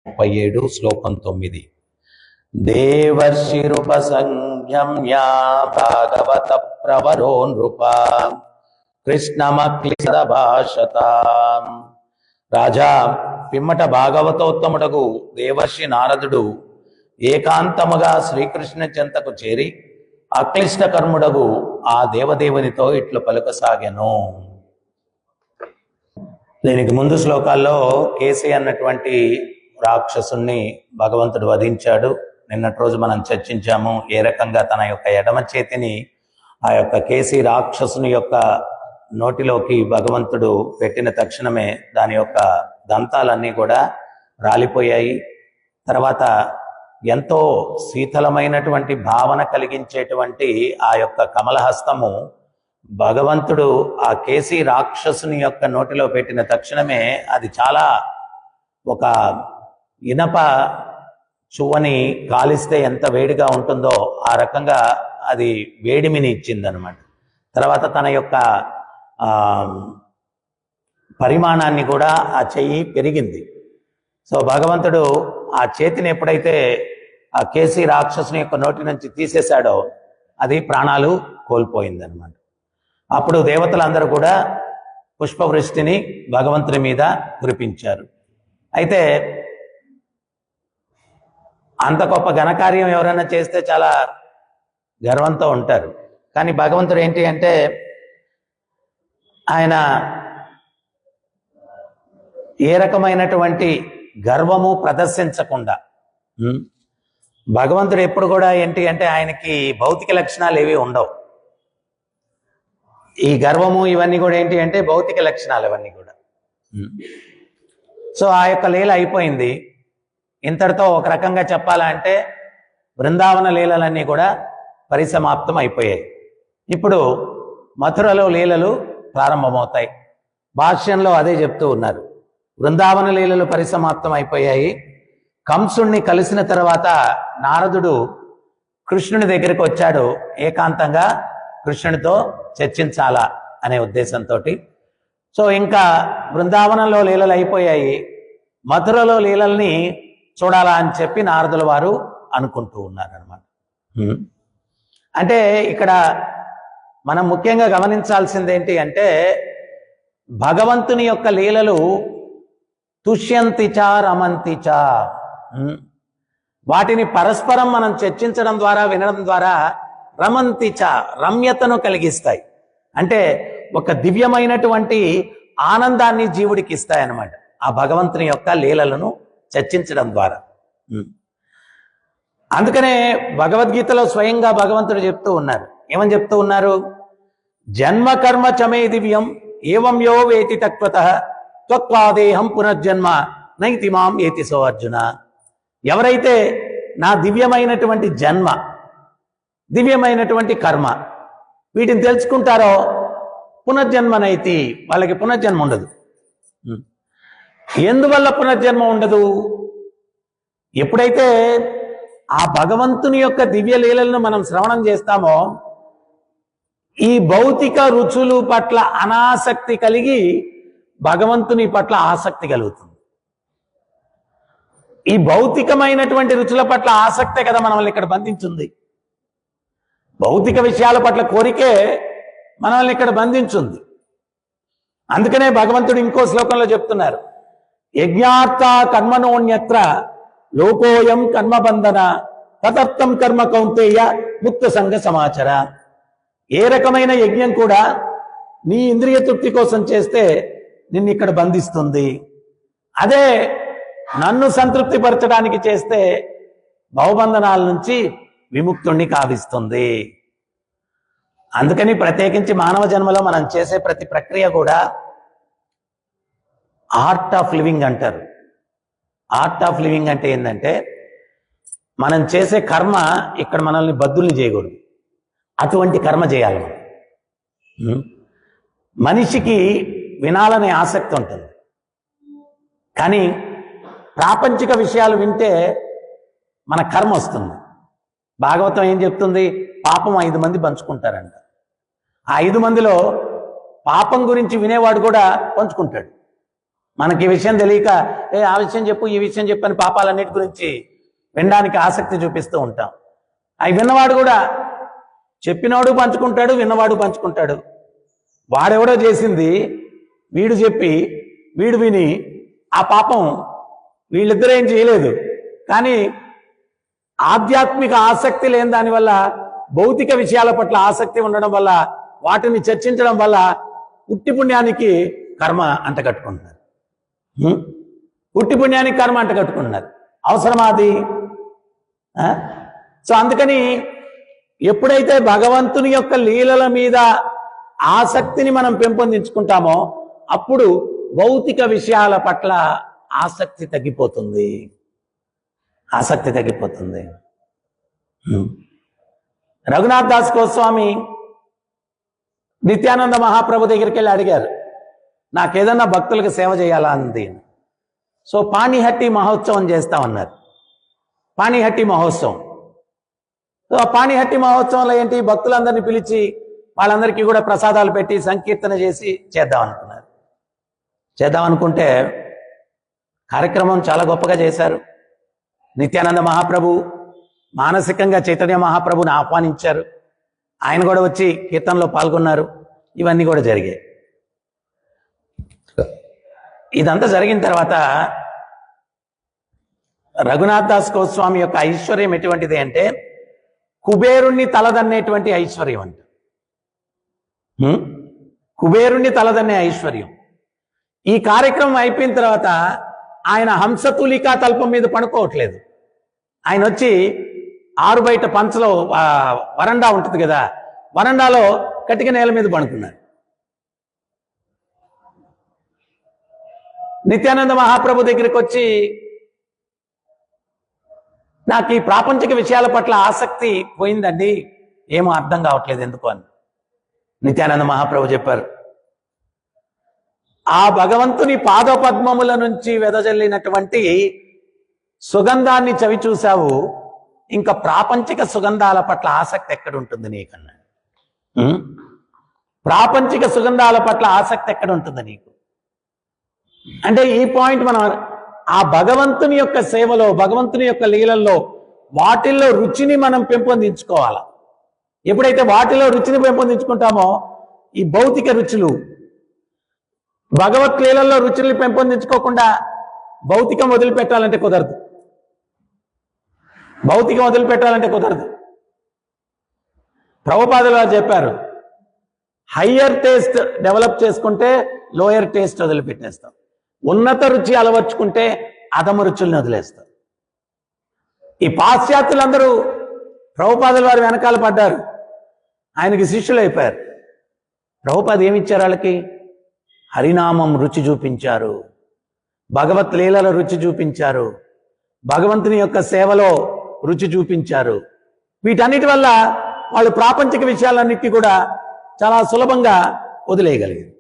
37 శ్లోకం 9 దేవర్షిరుపసంజ్ఞమ్య భాగవత ప్రవరో నృప కృష్ణమక్లిశద భాషత. రాజా, పిమ్మట భాగవతోత్తముడగు దేవర్షి నారదుడు ఏకాంతముగా శ్రీకృష్ణ చెంతకు చేరి అక్లిష్ట కర్ముడగు ఆ దేవదేవునితో ఇట్లు పలుకసాగెను. దీనికి ముందు శ్లోకాల్లో కేసి అన్నటువంటి రాక్షసుణ్ణి భగవంతుడు వధించాడు. నిన్నటి రోజు మనం చర్చించాము ఏ రకంగా తన యొక్క ఎడమ చేతిని ఆ యొక్క కేసి రాక్షసుని యొక్క నోటిలోకి భగవంతుడు పెట్టిన తక్షణమే దాని యొక్క దంతాలన్నీ కూడా రాలిపోయాయి. తర్వాత ఎంతో శీతలమైనటువంటి భావన కలిగించేటువంటి ఆ యొక్క కమలహస్తము భగవంతుడు ఆ కేసి రాక్షసుని యొక్క నోటిలో పెట్టిన తక్షణమే అది చాలా ఒక ఇనప చువ్వని కాలిస్తే ఎంత వేడిగా ఉంటుందో ఆ రకంగా అది వేడిమిని ఇచ్చిందనమాట. తర్వాత తన యొక్క పరిమాణాన్ని కూడా ఆ చెయ్యి పెరిగింది. సో భగవంతుడు ఆ చేతిని ఎప్పుడైతే ఆ కేసి రాక్షసుని యొక్క నోటి నుంచి తీసేశాడో అది ప్రాణాలు కోల్పోయిందనమాట. అప్పుడు దేవతలందరూ కూడా పుష్పవృష్టిని భగవంతుని మీద కురిపించారు. అయితే అంత గొప్ప ఘనకార్యం ఎవరైనా చేస్తే చాలా గర్వంతో ఉంటారు. కానీ భగవంతుడు ఏంటి అంటే ఆయన ఏ రకమైనటువంటి గర్వము ప్రదర్శించకుండా, భగవంతుడు ఎప్పుడు కూడా ఏంటి అంటే ఆయనకి భౌతిక లక్షణాలు ఏవి ఉండవు. ఈ గర్వము ఇవన్నీ కూడా ఏంటి అంటే భౌతిక లక్షణాలు ఇవన్నీ కూడా. సో ఆ యొక్క లీల అయిపోయింది. ఇంతటితో ఒక రకంగా చెప్పాలంటే బృందావన లీలలన్నీ కూడా పరిసమాప్తం అయిపోయాయి. ఇప్పుడు మథురలో లీలలు ప్రారంభమవుతాయి. భాష్యంలో అదే చెప్తూ ఉన్నారు. బృందావన లీలలు పరిసమాప్తం అయిపోయాయి. కంసుణ్ణి కలిసిన తర్వాత నారదుడు కృష్ణుని దగ్గరికి వచ్చాడు. ఏకాంతంగా కృష్ణునితో చర్చించాలా అనే ఉద్దేశంతో. సో ఇంకా బృందావనంలో లీలలు అయిపోయాయి, మథురలో లీలల్ని చూడాలా అని చెప్పి నారదుల వారు అనుకుంటూ ఉన్నారనమాట. అంటే ఇక్కడ మనం ముఖ్యంగా గమనించాల్సింది ఏంటి అంటే భగవంతుని యొక్క లీలలు తుష్యంతిచ రమంతిచ, వాటిని పరస్పరం మనం చర్చించడం ద్వారా వినడం ద్వారా రమంతిచ రమ్యతను కలిగిస్తాయి. అంటే ఒక దివ్యమైనటువంటి ఆనందాన్ని జీవుడికి ఇస్తాయన్నమాట ఆ భగవంతుని యొక్క లీలలను చర్చించడం ద్వారా. అందుకనే భగవద్గీతలో స్వయంగా భగవంతుడు చెప్తూ ఉన్నారు. ఏమని చెప్తూ ఉన్నారు? జన్మ కర్మ చమే దివ్యం ఏవం యో వేతి తత్వతః త్వత్వాదేహం పునర్జన్మ నైతి మాం ఏతి సో అర్జున. ఎవరైతే నా దివ్యమైనటువంటి జన్మ, దివ్యమైనటువంటి కర్మ వీటిని తెలుసుకుంటారో పునర్జన్మనైతి, వాళ్ళకి పునర్జన్మ ఉండదు. ఎందువల్ల పునర్జన్మ ఉండదు? ఎప్పుడైతే ఆ భగవంతుని యొక్క దివ్య లీలలను మనం శ్రవణం చేస్తామో ఈ భౌతిక రుచులు పట్ల అనాసక్తి కలిగి భగవంతుని పట్ల ఆసక్తి కలుగుతుంది. ఈ భౌతికమైనటువంటి రుచుల పట్ల ఆసక్తే కదా మనల్ని ఇక్కడ బంధించింది. భౌతిక విషయాల పట్ల కోరికే మనల్ని ఇక్కడ బంధించింది. అందుకనే భగవంతుడు ఇంకో శ్లోకంలో చెప్తున్నారు, యజ్ఞార్థ కర్మణోన్యత్ర లోకోయం కర్మబంధన తదర్థం కర్మ కౌంతేయ ముక్త సంఘ సమాచార. ఏ రకమైన యజ్ఞం కూడా నీ ఇంద్రియ తృప్తి కోసం చేస్తే నిన్ను ఇక్కడ బంధిస్తుంది. అదే నన్ను సంతృప్తి పరచడానికి చేస్తే భవబంధనాల నుంచి విముక్తుణ్ణి కావిస్తుంది. అందుకని ప్రత్యేకించి మానవ జన్మలో మనం చేసే ప్రతి ప్రక్రియ కూడా ఆర్ట్ ఆఫ్ లివింగ్ అంటారు. ఆర్ట్ ఆఫ్ లివింగ్ అంటే ఏంటంటే మనం చేసే కర్మ ఇక్కడ మనల్ని బద్దుల్ని చేయకూడదు, అటువంటి కర్మ చేయాలి మనం. మనిషికి వినాలనే ఆసక్తి ఉంటుంది, కానీ ప్రాపంచిక విషయాలు వింటే మన కర్మ వస్తుంది. భాగవతం ఏం చెప్తుంది? పాపం 5 మంది పంచుకుంటారంట. ఆ 5 మందిలో పాపం గురించి వినేవాడు కూడా పంచుకుంటాడు. మనకి ఈ విషయం తెలియక ఆ విషయం చెప్పు ఈ విషయం చెప్పని పాపాలన్నిటి గురించి వినడానికి ఆసక్తి చూపిస్తూ ఉంటాం. అవి విన్నవాడు కూడా చెప్పినవాడు పంచుకుంటాడు, విన్నవాడు పంచుకుంటాడు. వాడెవడో చేసింది వీడు చెప్పి వీడు విని ఆ పాపం వీళ్ళిద్దరూ ఏం చేయలేదు. కానీ ఆధ్యాత్మిక ఆసక్తి లేని దానివల్ల, భౌతిక విషయాల పట్ల ఆసక్తి ఉండడం వల్ల, వాటిని చర్చించడం వల్ల ఉట్టి పుణ్యానికి కర్మ అంటగట్టుకుంటున్నారు. ఉట్టి పుణ్యానికి కర్మ అంటగట్టుకుంటున్నారు. అవసరమా అది? సో అందుకని ఎప్పుడైతే భగవంతుని యొక్క లీలల మీద ఆసక్తిని మనం పెంపొందించుకుంటామో అప్పుడు భౌతిక విషయాల పట్ల ఆసక్తి తగ్గిపోతుంది. రఘునాథ్ దాస్ గోస్వామి నిత్యానంద మహాప్రభు దగ్గరికి వెళ్ళి అడిగారు, నాకేదన్నా భక్తులకు సేవ చేయాలా అంది. సో పాణిహట్టి మహోత్సవం చేస్తామన్నారు. పాణిహట్టి మహోత్సవం. సో ఆ పాణిహట్టి మహోత్సవంలో ఏంటి, భక్తులందరినీ పిలిచి వాళ్ళందరికీ కూడా ప్రసాదాలు పెట్టి సంకీర్తన చేసి చేద్దాం అనుకుంటే కార్యక్రమం చాలా గొప్పగా చేశారు. నిత్యానంద మహాప్రభు మానసికంగా చైతన్య మహాప్రభుని ఆహ్వానించారు. ఆయన కూడా వచ్చి కీర్తనలో పాల్గొన్నారు. ఇవన్నీ కూడా జరిగాయి. ఇదంతా జరిగిన తర్వాత రఘునాథ్ దాస్ గోస్వామి యొక్క ఐశ్వర్యం ఎటువంటిది అంటే కుబేరుణ్ణి తలదన్నేటువంటి ఐశ్వర్యం అంట. కుబేరుణ్ణి తలదన్నే ఐశ్వర్యం. ఈ కార్యక్రమం అయిపోయిన తర్వాత ఆయన హంసతులికా తల్పం మీద పడుకోవట్లేదు. ఆయన వచ్చి ఆరు బయట పంచలో వరండా ఉంటుంది కదా, వరండాలో కటిక నేల మీద పడుకున్నారు. నిత్యానంద మహాప్రభు దగ్గరికి వచ్చి నాకు ఈ ప్రాపంచిక విషయాల పట్ల ఆసక్తి పోయిందండి, ఏమో అర్థం కావట్లేదు ఎందుకు అని నిత్యానంద మహాప్రభు చెప్పారు. ఆ భగవంతుని పాదపద్మముల నుంచి వెదజల్లినటువంటి సుగంధాన్ని చవి చూశావు, ఇంకా ప్రాపంచిక సుగంధాల పట్ల ఆసక్తి ఎక్కడుంటుంది నీకన్నా? ప్రాపంచిక సుగంధాల పట్ల ఆసక్తి ఎక్కడుంటుంది నీకు? అంటే ఈ పాయింట్ మనం ఆ భగవంతుని యొక్క సేవలో, భగవంతుని యొక్క లీలల్లో వాటిల్లో రుచిని మనం పెంపొందించుకోవాలి. ఎప్పుడైతే వాటిలో రుచిని పెంపొందించుకుంటామో ఈ భౌతిక రుచులు, భగవత్ లీలల్లో రుచుల్ని పెంపొందించుకోకుండా భౌతికం వదిలిపెట్టాలంటే కుదరదు. ప్రభుపాదులు వారు చెప్పారు, హయ్యర్ టేస్ట్ డెవలప్ చేసుకుంటే లోయర్ టేస్ట్ వదిలిపెట్టేస్తాం, ఉన్నత రుచి అలవర్చుకుంటే అధమ రుచుల్ని వదిలేస్తాం. ఈ పాశ్చాత్యులందరూ ప్రభుపాదుల వారి వెనకాల పడ్డారు, ఆయనకి శిష్యులు అయిపోయారు. ప్రభుపాద ఏమిచ్చారు వాళ్ళకి? హరినామం రుచి చూపించారు, భగవత్ లీలల రుచి చూపించారు, భగవంతుని యొక్క సేవలో రుచి చూపించారు. వీటన్నిటి వల్ల వాళ్ళు ప్రాపంచిక విషయాలన్నిటి కూడా చాలా సులభంగా వదిలేయగలిగారు.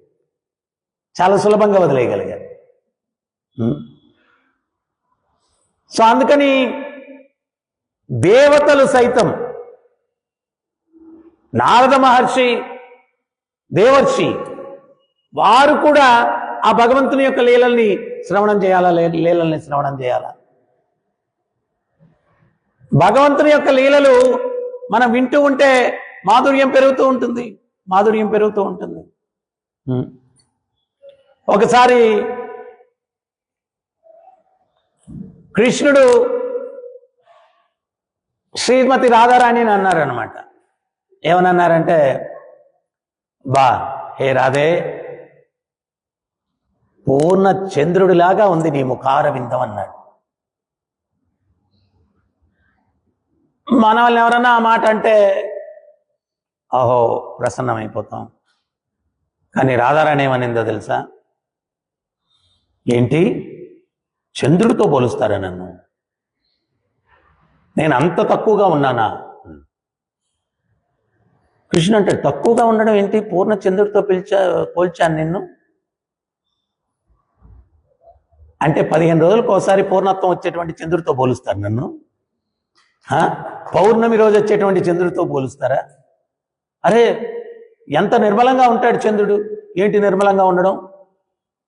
సో అందుకని దేవతలు సైతం, నారద మహర్షి, దేవర్షి, వారు కూడా ఆ భగవంతుని యొక్క లీలల్ని శ్రవణం చేయాలా. భగవంతుని యొక్క లీలలు మనం వింటూ ఉంటే మాధుర్యం పెరుగుతూ ఉంటుంది. ఒకసారి కృష్ణుడు శ్రీమతి రాధారాణిని అన్నారనమాట. ఏమనన్నారంటే, హే రాధే, పూర్ణ చంద్రుడిలాగా ఉంది నీ ముఖార విందం అన్నాడు. మన వాళ్ళని ఎవరన్నా ఆ మాట అంటే అహో ప్రసన్నమైపోతాం. కానీ రాధారాణి ఏమనిందో తెలుసా? ఏంటి, చంద్రుడితో పోలుస్తారా నన్ను? నేను అంత తక్కువగా ఉన్నానా? కృష్ణ అంటే, తక్కువగా ఉండడం ఏంటి, పూర్ణ చంద్రుడితో పోల్చాను నిన్ను అంటే 15 రోజులకు ఒకసారి పూర్ణత్వం వచ్చేటువంటి చంద్రుడితో పోలుస్తారు నన్ను? పౌర్ణమి రోజు వచ్చేటువంటి చంద్రుడితో పోలుస్తారా? అరే ఎంత నిర్మలంగా ఉంటాడు చంద్రుడు, ఏంటి నిర్మలంగా ఉండడం?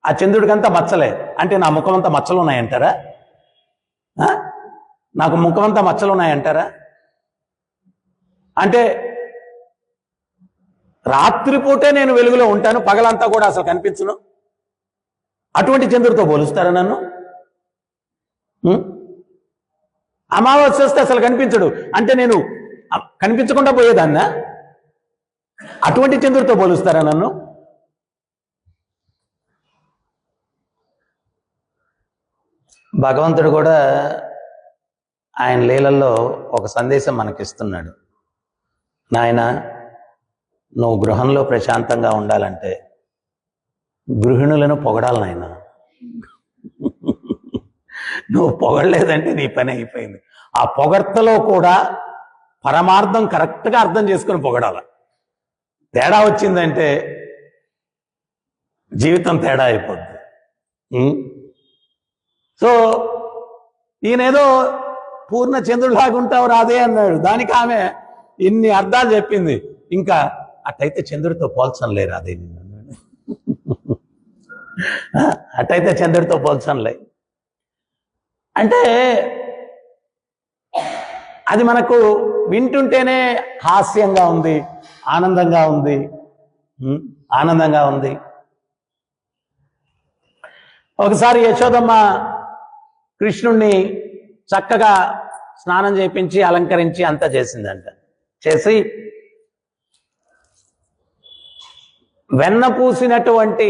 ఆ చంద్రుడికంతా మచ్చలే. అంటే నా ముఖం అంతా మచ్చలు ఉన్నాయంటారా? నాకు ముఖం అంతా మచ్చలు ఉన్నాయంటారా? అంటే రాత్రిపూటే నేను వెలుగులో ఉంటాను, పగలంతా కూడా అసలు కనిపించను. అటువంటి చంద్రుడితో పోలుస్తారా నన్ను? అమావాస్య వస్తే అసలు కనిపించడు అంటే నేను కనిపించకుండా పోయేదాన్నా? అటువంటి చంద్రుడితో పోలుస్తారా నన్ను? భగవంతుడు కూడా ఆయన లీలల్లో ఒక సందేశం మనకిస్తున్నాడు. నాయన, నువ్వు గృహంలో ప్రశాంతంగా ఉండాలంటే గృహిణులను పొగడాలి నాయన. నువ్వు పొగడలేదంటే నీ పని అయిపోయింది. ఆ పొగడ్తలో కూడా పరమార్థం కరెక్ట్గా అర్థం చేసుకుని పొగడాల. తేడా వచ్చిందంటే జీవితం తేడా అయిపోద్ది. సో ఈయనేదో పూర్ణ చంద్రుడిలాగా ఉంటావు రాదే అన్నాడు. దానికి ఆమె ఇన్ని అర్థాలు చెప్పింది. ఇంకా అట్టయితే చంద్రుడితో పోల్చంలే రాదే నిన్ను. అట్టయితే చంద్రుడితో పోల్చంలే అంటే అది మనకు వింటుంటేనే హాస్యంగా ఉంది, ఆనందంగా ఉంది. ఒకసారి యశోదమ్మ కృష్ణుణ్ణి చక్కగా స్నానం చేయించి అలంకరించి అంతా చేసిందంట. చేసి వెన్న పూసినటువంటి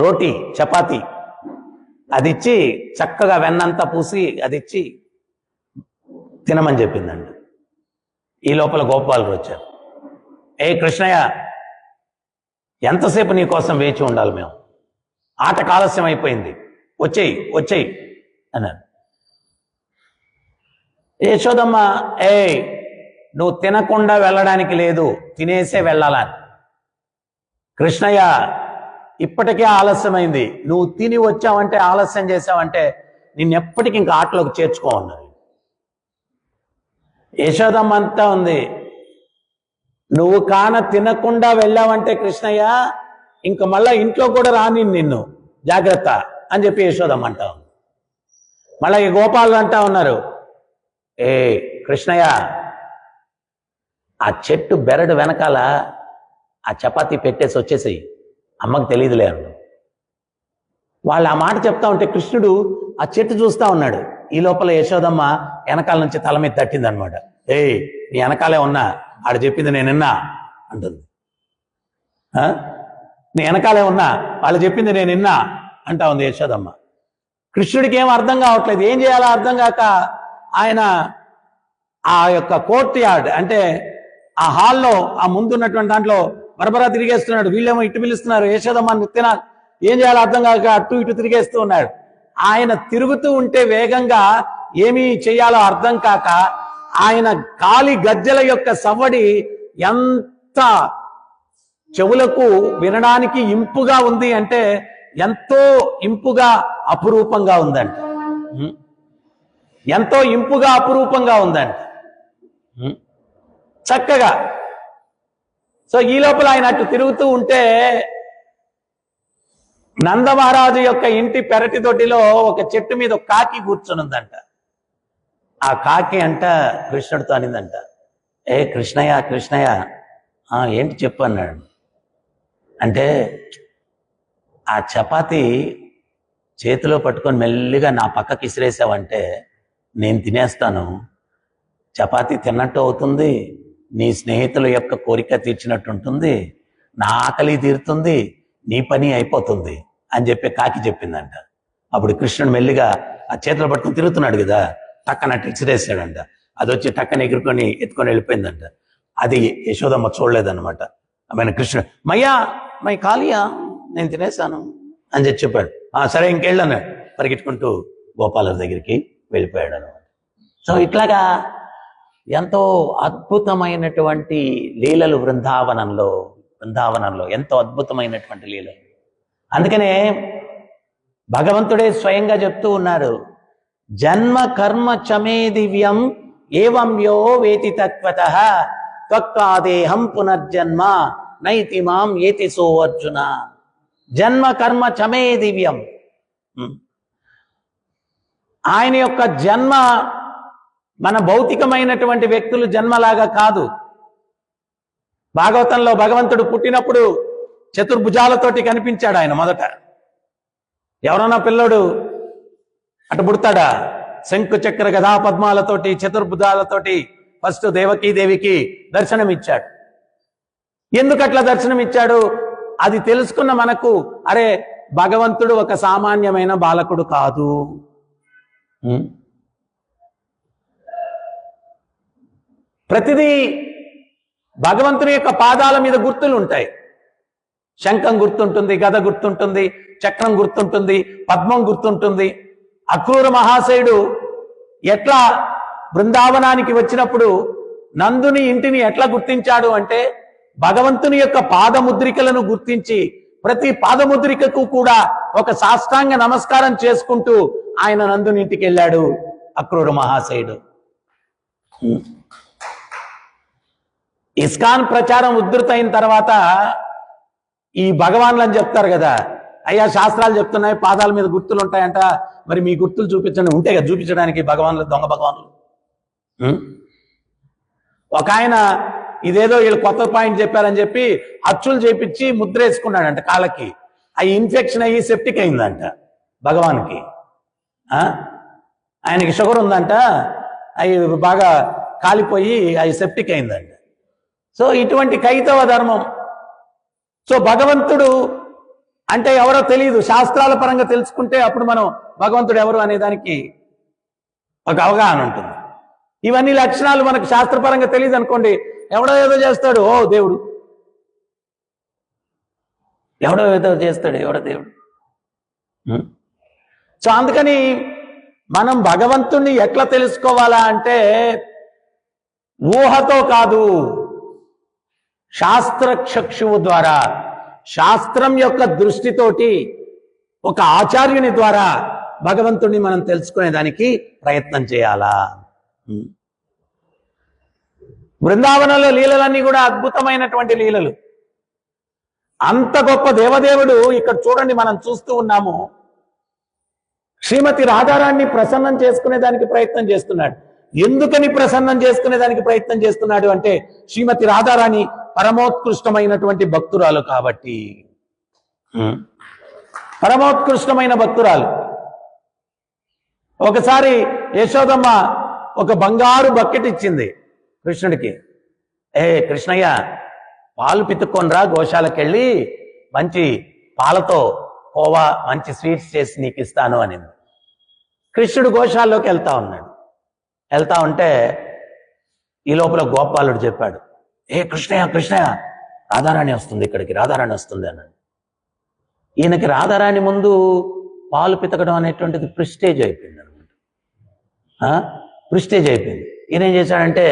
రోటీ చపాతి అది ఇచ్చి, చక్కగా వెన్నంతా పూసి అది ఇచ్చి తినమని చెప్పిందండి. ఈ లోపల గోపాలు వచ్చారు. ఏ కృష్ణయ్య, ఎంతసేపు నీ కోసం వేచి ఉండాలి మేము? ఆటకు ఆలస్యం అయిపోయింది, వచ్చేయి అన్నారు. యశోదమ్మ, నువ్వు తినకుండా వెళ్ళడానికి లేదు, తినేసే వెళ్ళాలని. కృష్ణయ్య, ఇప్పటికే ఆలస్యమైంది, నువ్వు తిని వచ్చావంటే ఆలస్యం చేసావంటే నిన్నెప్పటికీ ఇంకా ఆటలోకి చేర్చుకో అన్నారు. యశోదమ్మ అంతా ఉంది, నువ్వు తినకుండా వెళ్ళావంటే కృష్ణయ్య ఇంక మళ్ళా ఇంట్లో కూడా రాని నిన్ను, జాగ్రత్త అని చెప్పి యశోదమ్మ అంటా ఉంది. మళ్ళా ఈ గోపాలు అంటా ఉన్నారు, కృష్ణయ్య, ఆ చెట్టు బెరడు వెనకాల ఆ చపాతీ పెట్టేసి వచ్చేసేయి, అమ్మకు తెలియదులే అన్నాడు. వాళ్ళు ఆ మాట చెప్తా ఉంటే కృష్ణుడు ఆ చెట్టు చూస్తా ఉన్నాడు. ఈ లోపల యశోదమ్మ వెనకాల నుంచి తల మీద తట్టిందనమాట. నీ వెనకాలే ఉన్నా, ఆడు చెప్పింది నేను విన్నా అంటుంది. నీ వెనకాలే ఉన్నా, వాళ్ళు చెప్పింది నేను విన్నా అంటా ఉంది యశోదమ్మ. కృష్ణుడికి ఏం అర్థం కావట్లేదు, ఏం చేయాలో అర్థం కాక ఆయన ఆ యొక్క కోర్ట్ యార్డ్ అంటే ఆ హాల్లో ఆ ముందున్నటువంటి దాంట్లో బరబరా తిరిగేస్తున్నాడు. వీళ్ళేమో ఇటు పిలుస్తున్నారు, యశోదమ్మ తినాలి, ఏం చేయాలో అర్థం కాక అటు ఇటు తిరిగేస్తూ ఉన్నాడు. ఆయన తిరుగుతూ ఉంటే వేగంగా ఏమీ చేయాలో అర్థం కాక ఆయన కాలి గజ్జల యొక్క సవ్వడి ఎంత చెవులకు వినడానికి ఇంపుగా ఉంది అంటే ఎంతో ఇంపుగా అపురూపంగా ఉందంట. ఎంతో ఇంపుగా అపురూపంగా ఉందంట చక్కగా. సో ఈ లోపల ఆయన అటు తిరుగుతూ ఉంటే నందమహారాజు యొక్క ఇంటి పెరటి తొట్టిలో ఒక చెట్టు మీద ఒక కాకి కూర్చొని ఉందంట. ఆ కాకి అంట కృష్ణుడితో అనిందంట, కృష్ణయ్య ఏంటి చెప్పు అన్నాడు. అంటే ఆ చపాతి చేతిలో పట్టుకొని మెల్లిగా నా పక్కకి ఇసిరేసావంటే నేను తినేస్తాను, చపాతీ తిన్నట్టు అవుతుంది, నీ స్నేహితుల యొక్క కోరిక తీర్చినట్టు ఉంటుంది, నా ఆకలి తీరుతుంది, నీ పని అయిపోతుంది అని చెప్పి కాకి చెప్పిందంట. అప్పుడు కృష్ణుడు మెల్లిగా ఆ చేతిలో పట్టుకొని తిరుగుతున్నాడు కదా, టక్కన ఇసిరేసాడంట. అది వచ్చి టక్కన ఎత్తుకొని వెళ్ళిపోయిందంట. అది యశోదమ్మ చూడలేదన్నమాట. ఆమె కృష్ణుడు మై కాలియా, నేను తినేసాను అని చెప్పాడు. సరే ఇంకెళ్ళన్నాడు, పరిగెట్టుకుంటూ గోపాల దగ్గరికి వెళ్ళిపోయాడు అనమాట. సో ఇట్లాగా ఎంతో అద్భుతమైనటువంటి లీలలు బృందావనంలో ఎంతో అద్భుతమైనటువంటి లీలలు. అందుకనే భగవంతుడే స్వయంగా చెప్తూ ఉన్నారు, జన్మ కర్మ చమే దివ్యం ఏవం యో వేతి తత్వతః త్వక్కాదేహం పునర్జన్మ నైతి మాం ఏతి సో అర్జున జన్మ కర్మ చమే దివ్యం. ఆయన యొక్క జన్మ మన భౌతికమైనటువంటి వ్యక్తులు జన్మలాగా కాదు. భాగవతంలో భగవంతుడు పుట్టినప్పుడు చతుర్భుజాలతోటి కనిపించాడు ఆయన. మొదట ఎవరన్నా పిల్లోడు అటు పుడతాడా? శంకు చక్ర గదా పద్మాలతోటి చతుర్భుజాలతోటి ఫస్ట్ దేవికి దర్శనమిచ్చాడు. ఎందుకు అట్లా దర్శనమిచ్చాడు? అది తెలుసుకున్న మనకు అరే భగవంతుడు ఒక సామాన్యమైన బాలకుడు కాదు. ప్రతిదీ భగవంతుని యొక్క పాదాల మీద గుర్తులు ఉంటాయి. శంఖం గుర్తుంటుంది, గద గుర్తుంటుంది, చక్రం గుర్తుంటుంది, పద్మం గుర్తుంటుంది. అక్రూర మహాశయుడు ఎట్లా బృందావనానికి వచ్చినప్పుడు నందుని ఇంటిని ఎట్లా గుర్తించాడు అంటే భగవంతుని యొక్క పాదముద్రికలను గుర్తించి ప్రతి పాదముద్రికకు కూడా ఒక సాష్టాంగ నమస్కారం చేసుకుంటూ ఆయన నందుని ఇంటికి వెళ్ళాడు అక్రూర మహాశయుడు. ఇస్కాన్ ప్రచారం ఉధృతైన తర్వాత ఈ భగవాన్లని చెప్తారు కదా, అయ్యా శాస్త్రాలు చెప్తున్నాయి పాదాల మీద గుర్తులు ఉంటాయంట, మరి మీ గుర్తులు చూపించండి. ఉంటే కదా చూపించడానికి భగవాన్లు, దొంగ భగవాన్లు. ఒక ఆయన ఇదేదో వీళ్ళు కొత్త పాయింట్ చెప్పారని చెప్పి అచ్చులు చేపించి ముద్ర వేసుకున్నాడంట కాళ్ళకి. అవి ఇన్ఫెక్షన్ అయ్యి సెప్టిక్ అయిందంట భగవాన్కి. ఆయనకి షుగర్ ఉందంట, అవి బాగా కాలిపోయి అవి సెప్టిక్ అయిందంట. సో ఇటువంటి కైతవ ధర్మం. సో భగవంతుడు అంటే ఎవరో తెలియదు, శాస్త్రాల పరంగా తెలుసుకుంటే అప్పుడు మనం భగవంతుడు ఎవరు అనే దానికి ఒక అవగాహన ఉంటుంది. ఇవన్నీ లక్షణాలు మనకు శాస్త్రపరంగా తెలియదు అనుకోండి, ఎవడో ఏదో చేస్తాడు, ఓ దేవుడు, ఎవడో ఏదో చేస్తాడు, ఎవడో దేవుడు. సో అందుకని మనం భగవంతుణ్ణి ఎట్లా తెలుసుకోవాలా అంటే ఊహతో కాదు, శాస్త్ర చక్షువు ద్వారా, శాస్త్రం యొక్క దృష్టితోటి ఒక ఆచార్యుని ద్వారా భగవంతుణ్ణి మనం తెలుసుకునేదానికి ప్రయత్నం చేయాలా. బృందావనంలో లీలలన్నీ కూడా అద్భుతమైనటువంటి లీలలు. అంత గొప్ప దేవదేవుడు ఇక్కడ చూడండి, మనం చూస్తూ ఉన్నాము. శ్రీమతి రాధారాణ్ణి ప్రసన్నం చేసుకునేదానికి ప్రయత్నం చేస్తున్నాడు. ఎందుకని ప్రసన్నం చేసుకునేదానికి ప్రయత్నం చేస్తున్నాడు అంటే శ్రీమతి రాధారాణి పరమోత్కృష్టమైనటువంటి భక్తురాలు కాబట్టి. పరమోత్కృష్టమైన భక్తురాలు. ఒకసారి యశోదమ్మ ఒక బంగారు బకెట్ ఇచ్చింది కృష్ణుడికి. కృష్ణయ్య పాలు పితుక్కొనిరా, గోశాలకెళ్ళి మంచి పాలతో కోవా మంచి స్వీట్స్ చేసి నీకు ఇస్తాను అనింది. కృష్ణుడు గోశాలలోకి వెళ్తా ఉన్నాడు. వెళ్తా ఉంటే ఈ లోపల గోపాలుడు చెప్పాడు, కృష్ణయ్య కృష్ణయ్య రాధారాణి వస్తుంది ఇక్కడికి, రాధారాణి వస్తుంది అన్నాడు. ఈయనకి రాధారాణి ముందు పాలు పితకడం అనేటువంటిది ప్రిస్టేజ్ అయిపోయింది అనమాట. ప్రిస్టేజ్ అయిపోయింది. ఈయన ఏం చేశాడంటే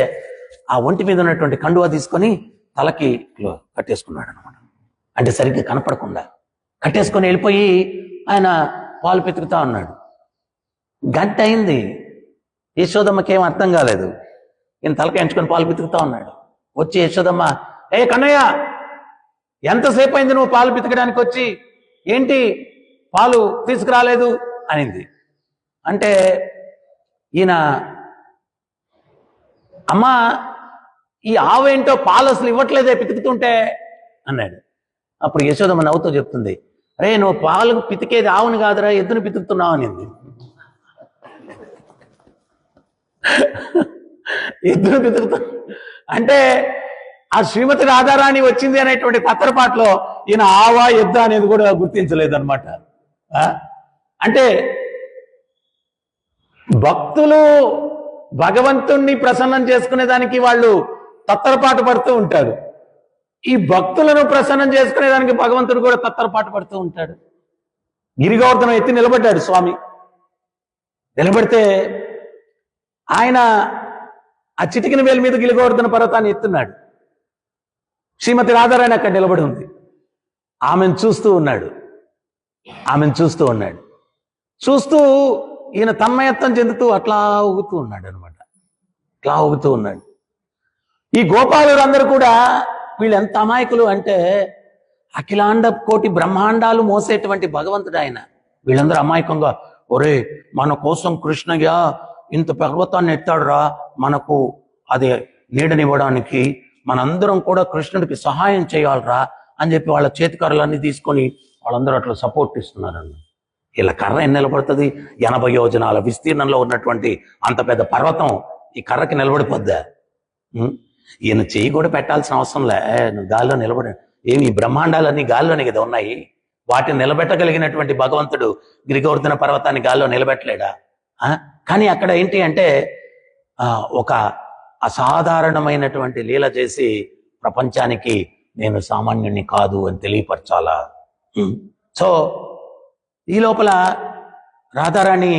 ఆ ఒంటి మీద ఉన్నటువంటి కండువా తీసుకొని తలకి కట్టేసుకున్నాడు అనమాట. అంటే సరిగ్గా కనపడకుండా కట్టేసుకొని వెళ్ళిపోయి ఆయన పాలు పితుకుతా ఉన్నాడు. గంట అయింది. యశోదమ్మకేం అర్థం కాలేదు. ఈయన తలకి ఎంచుకొని పాలు పితుకుతా ఉన్నాడు. వచ్చి యశోదమ్మ, కన్నయ్య ఎంతసేపు అయింది నువ్వు పాలు పితకడానికి వచ్చి, ఏంటి పాలు తీసుకురాలేదు అనింది. అంటే ఈయన, అమ్మా ఈ ఆవేంటో పాలు అసలు ఇవ్వట్లేదే పితుకుతుంటే అన్నాడు. అప్పుడు యశోదమ్మ నవ్వుతో చెప్తుంది, అరే నువ్వు పాలు పితికేది ఆవుని కాదురా, ఎద్దును పితుకుతున్నావు అనింది. ఎద్దును పితుకుతా అంటే ఆ శ్రీమతి రాధారాణి వచ్చింది అనేటువంటి తత్తరపాట్లో ఈయన ఆవా ఎద్దు అనేది కూడా గుర్తించలేదన్నమాట. అంటే భక్తులు భగవంతుణ్ణి ప్రసన్నం చేసుకునేదానికి వాళ్ళు తత్తరపాటు పడుతూ ఉంటారు. ఈ భక్తులను ప్రసన్నం చేసుకునేదానికి భగవంతుడు కూడా తత్తరపాటు పడుతూ ఉంటాడు. గిరిగోవర్ధనం ఎత్తి నిలబడ్డాడు స్వామి. నిలబడితే ఆయన ఆ చిటికిన వేలు మీద గిరిగోవర్ధన పర్వతాన్ని ఎత్తున్నాడు. శ్రీమతి రాధారాణి అక్కడ నిలబడి ఉంది. ఆమెను చూస్తూ ఉన్నాడు. చూస్తూ ఈయన తన్మయత్వం చెందుతూ అట్లా ఊగుతూ ఉన్నాడు అనమాట. అట్లా ఊగుతూ ఉన్నాడు. ఈ గోపాలులందరూ కూడా వీళ్ళు ఎంత అమాయకులు అంటే అఖిలాండ కోటి బ్రహ్మాండాలు మోసేటువంటి భగవంతుడు ఆయన. వీళ్ళందరూ అమాయకంగా, ఒరే మన కోసం కృష్ణయ్య ఇంత పర్వతాన్ని ఎత్తాడురా, మనకు అది నీడనివ్వడానికి మనందరం కూడా కృష్ణుడికి సహాయం చేయాలరా అని చెప్పి వాళ్ళ చేతికర్రలన్నీ తీసుకొని వాళ్ళందరూ అట్లా సపోర్ట్ ఇస్తున్నారన్న. ఇలా కర్ర ఎన్ని నిలబడుతుంది? 80 యోజనాల విస్తీర్ణంలో ఉన్నటువంటి అంత పెద్ద పర్వతం ఈ కర్రకి నిలబడిపోద్దా? ఈయన చెయ్యి కూడా పెట్టాల్సిన అవసరం లే, నువ్వు గాల్లో నిలబడి. ఏమి బ్రహ్మాండాలన్నీ గాల్లోనే కదా ఉన్నాయి, వాటిని నిలబెట్టగలిగినటువంటి భగవంతుడు గిరిగోవర్ధన పర్వతాన్ని గాల్లో నిలబెట్టలేడా? కానీ అక్కడ ఏంటి అంటే ఒక అసాధారణమైనటువంటి లీల చేసి ప్రపంచానికి నేను సామాన్యుణ్ణి కాదు అని తెలియపరచాలా. సో ఈ లోపల రాధారాణి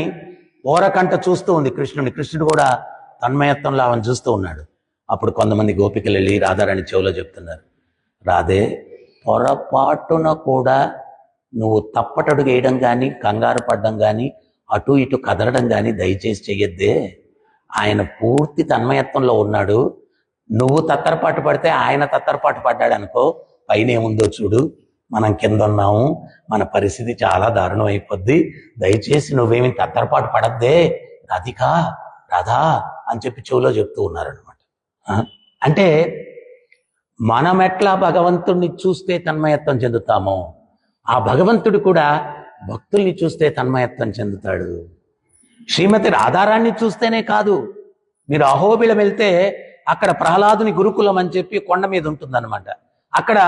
ఓరకంట చూస్తూ ఉంది కృష్ణుని. కృష్ణుడు కూడా తన్మయత్వంలో ఆమెను చూస్తూ ఉన్నాడు. అప్పుడు కొంతమంది గోపికలు వెళ్ళి రాధారాణి చెవిలో చెప్తున్నారు, రాధే పొరపాటున కూడా నువ్వు తప్పటడుగు వేయడం కానీ కంగారు పడడం కానీ అటు ఇటు కదలడం కానీ దయచేసి చెయ్యొద్దే. ఆయన పూర్తి తన్మయత్వంలో ఉన్నాడు, నువ్వు తత్తరపాటు పడితే ఆయన తత్తరపాటు పడ్డాడు అనుకో, పైన ఏముందో చూడు, మనం కింద ఉన్నాము, మన పరిస్థితి చాలా దారుణం అయిపోద్ది, దయచేసి నువ్వేమి తత్తరపాటు పడద్దే రాధికా రాధా అని చెప్పి చెవులో చెప్తూ ఉన్నారనమాట. అంటే మనం ఎట్లా భగవంతుడిని చూస్తే తన్మయత్వం చెందుతామో ఆ భగవంతుడు కూడా భక్తుల్ని చూస్తే తన్మయత్వం చెందుతాడు. శ్రీమతి రాధారాణ్ణి చూస్తేనే కాదు, మీరు అహోబిలం వెళ్తే అక్కడ ప్రహ్లాదుని గురుకులం అని చెప్పి కొండ మీద ఉంటుందన్నమాట. అక్కడ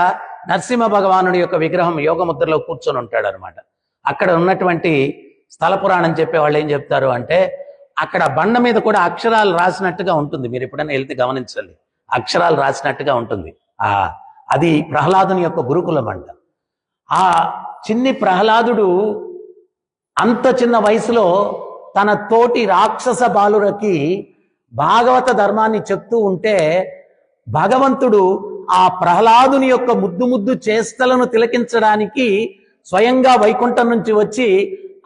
నరసింహ భగవానుడి యొక్క విగ్రహం యోగముద్రలో కూర్చొని ఉంటాడు అనమాట. అక్కడ ఉన్నటువంటి స్థల పురాణం చెప్పే వాళ్ళు ఏం చెప్తారు అంటే, అక్కడ బండ మీద కూడా అక్షరాలు రాసినట్టుగా ఉంటుంది. మీరు ఎప్పుడైనా వెళ్తే గమనించండి, అక్షరాలు రాసినట్టుగా ఉంటుంది. అది ప్రహ్లాదుని యొక్క గురుకులం అంట. ఆ చిన్ని ప్రహ్లాదుడు అంత చిన్న వయసులో తన తోటి రాక్షస బాలురకి భాగవత ధర్మాన్ని చెప్తూ ఉంటే భగవంతుడు ఆ ప్రహ్లాదుని యొక్క ముద్దు ముద్దు చేష్టలను తిలకించడానికి స్వయంగా వైకుంఠం నుంచి వచ్చి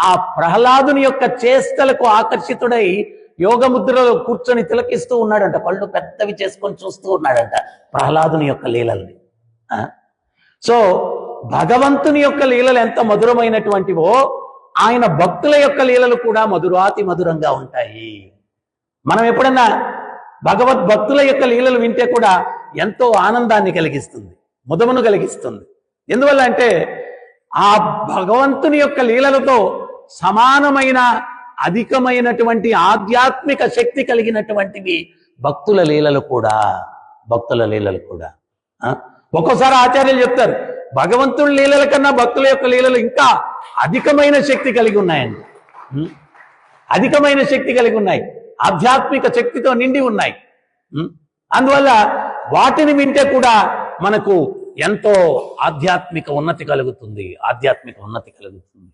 ఆ ప్రహ్లాదుని యొక్క చేష్టలకు ఆకర్షితుడై యోగముద్రలో కూర్చొని తిలకిస్తూ ఉన్నాడంట. కళ్ళు పెద్దవి చేసుకొని చూస్తూ ఉన్నాడంట ప్రహ్లాదుని యొక్క లీలల్ని. సో భగవంతుని యొక్క లీలలు ఎంత మధురమైనటువంటివో ఆయన భక్తుల యొక్క లీలలు కూడా మధురాతి మధురంగా ఉంటాయి. మనం ఎప్పుడన్నా భగవద్భక్తుల యొక్క లీలలు వింటే కూడా ఎంతో ఆనందాన్ని కలిగిస్తుంది, ముదమును కలిగిస్తుంది. ఎందువల్ల అంటే ఆ భగవంతుని యొక్క లీలలతో సమానమైన అధికమైనటువంటి ఆధ్యాత్మిక శక్తి కలిగినటువంటివి భక్తుల లీలలు కూడా. భక్తుల లీలలు కూడా ఒక్కోసారి ఆచార్యులు చెప్తారు, భగవంతుడి లీలల కన్నా భక్తుల యొక్క లీలలు ఇంకా అధికమైన శక్తి కలిగి ఉన్నాయండి. అధికమైన శక్తి కలిగి ఉన్నాయి, ఆధ్యాత్మిక శక్తితో నిండి ఉన్నాయి. అందువల్ల వాటిని వింటే కూడా మనకు ఎంతో ఆధ్యాత్మిక ఉన్నతి కలుగుతుంది, ఆధ్యాత్మిక ఉన్నతి కలుగుతుంది.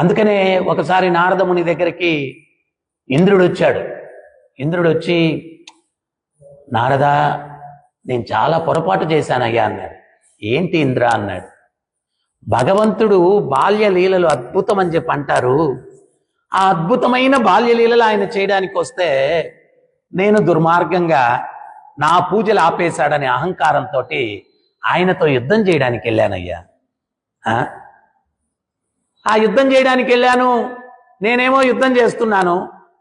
అందుకనే ఒకసారి నారదముని దగ్గరికి ఇంద్రుడు వచ్చాడు. ఇంద్రుడు వచ్చి, నారదా నేను చాలా పొరపాటు చేశానయ్యా అన్నాడు. ఏంటి ఇంద్ర అన్నాడు. భగవంతుడు బాల్య లీలలు అద్భుతం అని చెప్పి అంటారు. ఆ అద్భుతమైన బాల్య లీలలు ఆయన చేయడానికి వస్తే నేను దుర్మార్గంగా నా పూజలు ఆపేశాడనే అహంకారంతో ఆయనతో యుద్ధం చేయడానికి వెళ్ళానయ్యా. ఆ యుద్ధం చేయడానికి వెళ్ళాను, నేనేమో యుద్ధం చేస్తున్నాను,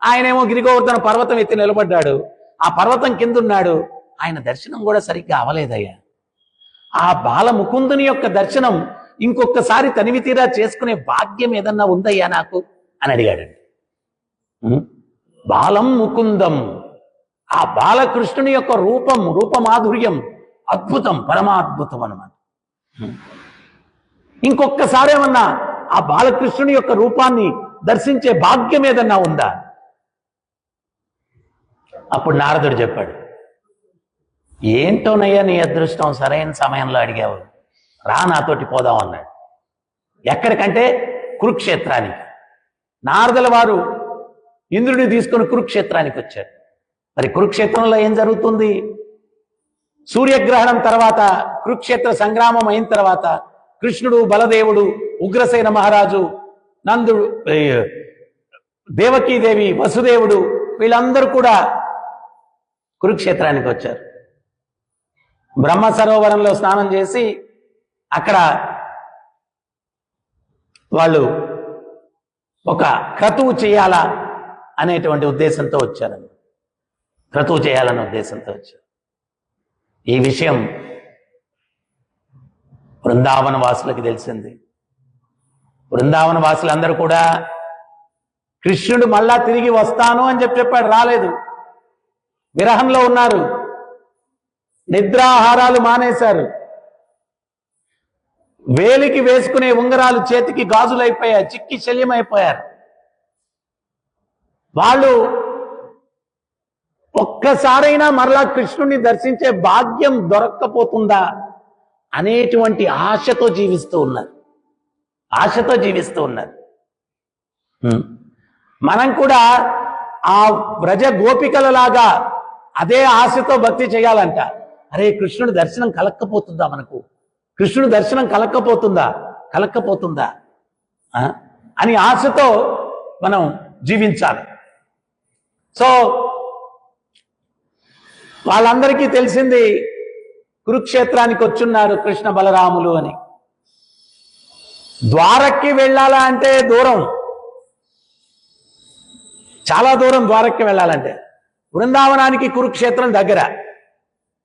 ఆయనేమో గిరిగోవర్ధన పర్వతం ఎత్తి నిలబడ్డాడు, ఆ పర్వతం కింద ఉన్నాడు. ఆయన దర్శనం కూడా సరిగ్గా అవలేదయ్యా. ఆ బాలముకుందుని యొక్క దర్శనం ఇంకొకసారి తనివి తీరా చేసుకునే భాగ్యం ఏదన్నా ఉందయ్యా నాకు అని అడిగాడండి. బాలం ముకుందం, ఆ బాలకృష్ణుని యొక్క రూపమాధుర్యం అద్భుతం, పరమాద్భుతం అన్నమాట. ఇంకొకసారి ఏమన్నా ఆ బాలకృష్ణుని యొక్క రూపాన్ని దర్శించే భాగ్యం ఏదన్నా ఉందా? అప్పుడు నారదుడు చెప్పాడు, ఏంటోనయ్యా నీ అదృష్టం, సరైన సమయంలో అడిగావు, రా నాతోటి పోదాం అన్నాడు. ఎక్కడికంటే కురుక్షేత్రానికి. నారదుల వారు ఇంద్రుడిని తీసుకొని కురుక్షేత్రానికి వచ్చారు. మరి కురుక్షేత్రంలో ఏం జరుగుతుంది? సూర్యగ్రహణం తర్వాత కురుక్షేత్ర సంగ్రామం అయిన తర్వాత కృష్ణుడు, బలదేవుడు, ఉగ్రసేన మహారాజు, నందుడు, దేవకీదేవి, వసుదేవుడు వీళ్ళందరూ కూడా కురుక్షేత్రానికి వచ్చారు. బ్రహ్మ సరోవరంలో స్నానం చేసి అక్కడ వాళ్ళు ఒక క్రతువు చేయాలా అనేటువంటి ఉద్దేశంతో వచ్చారు. క్రతువు చేయాలనే ఉద్దేశంతో వచ్చారు. ఈ విషయం బృందావన వాసులకి తెలిసింది. బృందావన వాసులందరూ కూడా కృష్ణుడు మళ్ళా తిరిగి వస్తాను అని చెప్పాడు, రాలేదు. విరహంలో ఉన్నారు, నిద్రాహారాలు మానేశారు, వేలికి వేసుకునే ఉంగరాలు చేతికి గాజులైపోయాయి, చిక్కి శల్యమైపోయారు. వాళ్ళు ఒక్కసారైనా మరలా కృష్ణుడిని దర్శించే భాగ్యం దొరక్కపోతుందా అనేటువంటి ఆశతో జీవిస్తూ ఉన్నారు. ఆశతో జీవిస్తూ ఉన్నారు. మనం కూడా ఆ వ్రజ గోపికలలాగా అదే ఆశతో భక్తి చేయాలంట. అరే, కృష్ణుడి దర్శనం కలక్కపోతుందా, మనకు కృష్ణుడి దర్శనం కలక్కపోతుందా అని ఆశతో మనం జీవించాలి. సో వాళ్ళందరికీ తెలిసింది కురుక్షేత్రానికి వచ్చున్నారు కృష్ణ బలరాములు అని. ద్వారక్కి వెళ్ళాలా అంటే దూరం, చాలా దూరం ద్వారక్కి వెళ్ళాలంటే. బృందావనానికి కురుక్షేత్రం దగ్గర.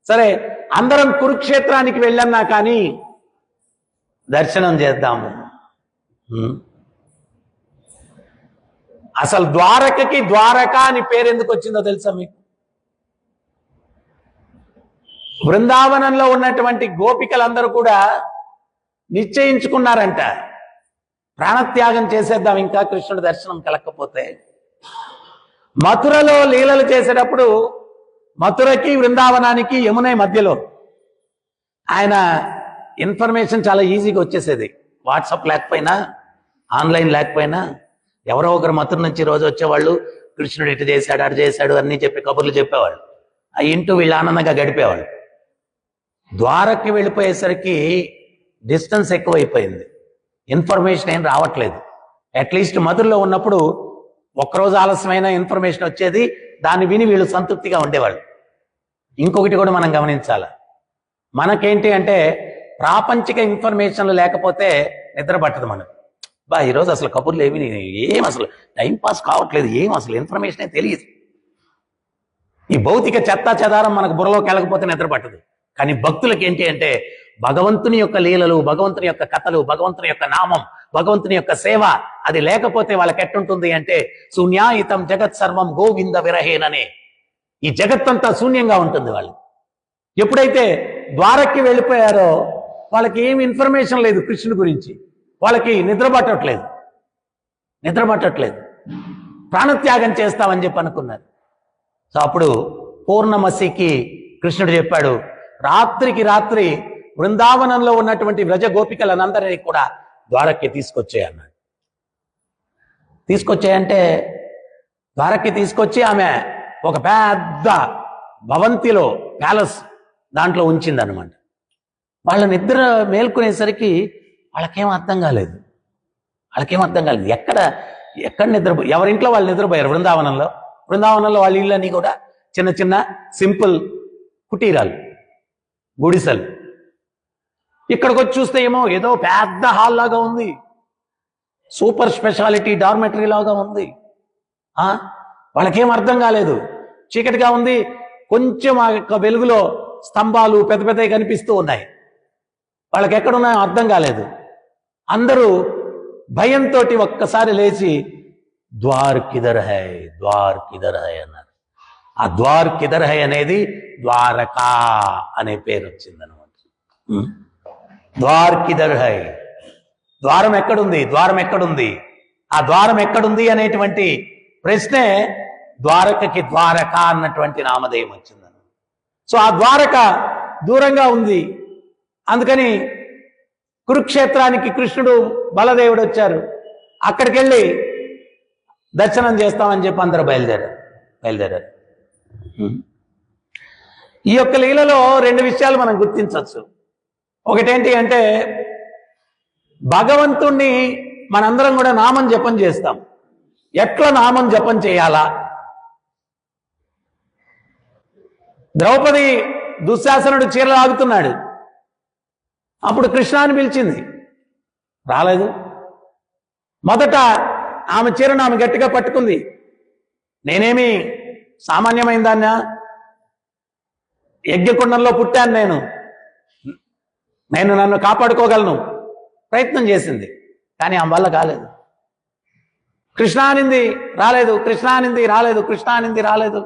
సరే, అందరం కురుక్షేత్రానికి వెళ్ళన్నా కానీ దర్శనం చేద్దాము. అసలు ద్వారకకి ద్వారక అని పేరు ఎందుకు వచ్చిందో తెలుసా మీకు? బృందావనంలో ఉన్నటువంటి గోపికలందరూ కూడా నిశ్చయించుకున్నారంట, ప్రాణత్యాగం చేసేద్దాం ఇంకా కృష్ణుడి దర్శనం కలగకపోతే. మథురలో లీలలు చేసేటప్పుడు మథురకి బృందావనానికి యమునే మధ్యలో ఆయన ఇన్ఫర్మేషన్ చాలా ఈజీగా వచ్చేసేది. వాట్సాప్ లేకపోయినా, ఆన్లైన్ లేకపోయినా ఎవరో ఒకరు మథుర నుంచి రోజు వచ్చేవాళ్ళు, కృష్ణుడు ఇటు చేశాడు అటు చేశాడు అన్నీ చెప్పి కబుర్లు చెప్పేవాళ్ళు. ఆ ఇంటూ వీళ్ళు ఆనందంగా గడిపేవాళ్ళు. ద్వారకి వెళ్ళిపోయేసరికి డిస్టెన్స్ ఎక్కువైపోయింది, ఇన్ఫర్మేషన్ ఏం రావట్లేదు. అట్లీస్ట్ మధురలో ఉన్నప్పుడు ఒక్కరోజు ఆలస్యమైన ఇన్ఫర్మేషన్ వచ్చేది, దాన్ని విని వీళ్ళు సంతృప్తిగా ఉండేవాళ్ళు. ఇంకొకటి కూడా మనం గమనించాలి, మనకేంటి అంటే ప్రాపంచిక ఇన్ఫర్మేషన్లు లేకపోతే నిద్ర పట్టదు మనకు. ఈరోజు అసలు కబుర్లు ఏం అసలు టైం పాస్ కావట్లేదు, ఏం అసలు ఇన్ఫర్మేషనే తెలియదు. ఈ భౌతిక చెత్తా చెదారం మనకు బుర్రలోకి వెళ్ళకపోతే నిద్ర పట్టదు. కానీ భక్తులకి ఏంటి అంటే భగవంతుని యొక్క లీలలు, భగవంతుని యొక్క కథలు, భగవంతుని యొక్క నామం, భగవంతుని యొక్క సేవ అది లేకపోతే వాళ్ళకి ఎట్టుంటుంది అంటే శూన్యాయితం జగత్ సర్వం గోవింద విరహేననే, ఈ జగత్తంతా శూన్యంగా ఉంటుంది. వాళ్ళు ఎప్పుడైతే ద్వారక్కి వెళ్ళిపోయారో వాళ్ళకి ఏమి ఇన్ఫర్మేషన్ లేదు కృష్ణుడి గురించి, వాళ్ళకి నిద్ర పట్టట్లేదు, ప్రాణత్యాగం చేస్తామని చెప్పి అనుకున్నారు. సో అప్పుడు పూర్ణమసికి కృష్ణుడు చెప్పాడు, రాత్రికి రాత్రి బృందావనంలో ఉన్నటువంటి వ్రజ గోపికలనందరినీ కూడా ద్వారక్కి తీసుకొచ్చేయన్నాడు. తీసుకొచ్చేయంటే ద్వారక్కి తీసుకొచ్చి ఆమె ఒక పెద్ద భవంతిలో, ప్యాలెస్ దాంట్లో ఉంచిందనమాట. వాళ్ళ నిద్ర మేల్కొనేసరికి వాళ్ళకేం అర్థం కాలేదు. ఎక్కడ ఎవరింట్లో వాళ్ళు నిద్రపోయారు. బృందావనంలో వాళ్ళ ఇళ్ళని కూడా చిన్న చిన్న సింపుల్ కుటీరాలు, గుడిసెలు. ఇక్కడికి వచ్చి చూస్తే ఏమో ఏదో పెద్ద హాల్ లాగా ఉంది, సూపర్ స్పెషాలిటీ డార్మెటరీ లాగా ఉంది. వాళ్ళకేం అర్థం కాలేదు. చీకటిగా ఉంది, కొంచెం ఆ యొక్క వెలుగులో స్తంభాలు పెద్ద పెద్దవి కనిపిస్తూ ఉన్నాయి. వాళ్ళకి ఎక్కడున్నాయో అర్థం కాలేదు. అందరూ భయంతో ఒక్కసారి లేచి ద్వార్ కిదర్ హై అన్నారు. ఆ ద్వార్ కిదర్ హై అనేది ద్వారకా అనే పేరు వచ్చిందనమాట. ద్వార్ కిదర్ హై, ద్వారం ఎక్కడుంది, ఆ ద్వారం ఎక్కడుంది అనేటువంటి ప్రశ్నే ద్వారకకి ద్వారక అన్నటువంటి నామధేయం వచ్చిందనమాట. సో ఆ ద్వారక దూరంగా ఉంది. అందుకని కురుక్షేత్రానికి కృష్ణుడు బలదేవుడు వచ్చారు. అక్కడికి వెళ్ళి దర్శనం చేస్తామని చెప్పి అందరూ బయలుదేరారు. ఈ యొక్క లీలలో రెండు విషయాలు మనం గుర్తించవచ్చు. ఒకటేంటి అంటే భగవంతుణ్ణి మనందరం కూడా నామం జపం చేస్తాం. ఎట్లా నామం జపం చేయాలా, ద్రౌపది దుశ్శాసనుడు చీరలు ఆగుతున్నాడు. అప్పుడు కృష్ణ అని పిలిచింది, రాలేదు. మొదట ఆమె చీరను ఆమె గట్టిగా పట్టుకుంది. నేనేమి సామాన్యమైన దాన్నా? యజ్ఞకుండంలో పుట్టాను నేను నన్ను కాపాడుకోగలను ప్రయత్నం చేసింది, కానీ ఆమె వల్ల కాలేదు. కృష్ణ అనింది, రాలేదు. కృష్ణ అనింది, రాలేదు. కృష్ణ అనింది, రాలేదు.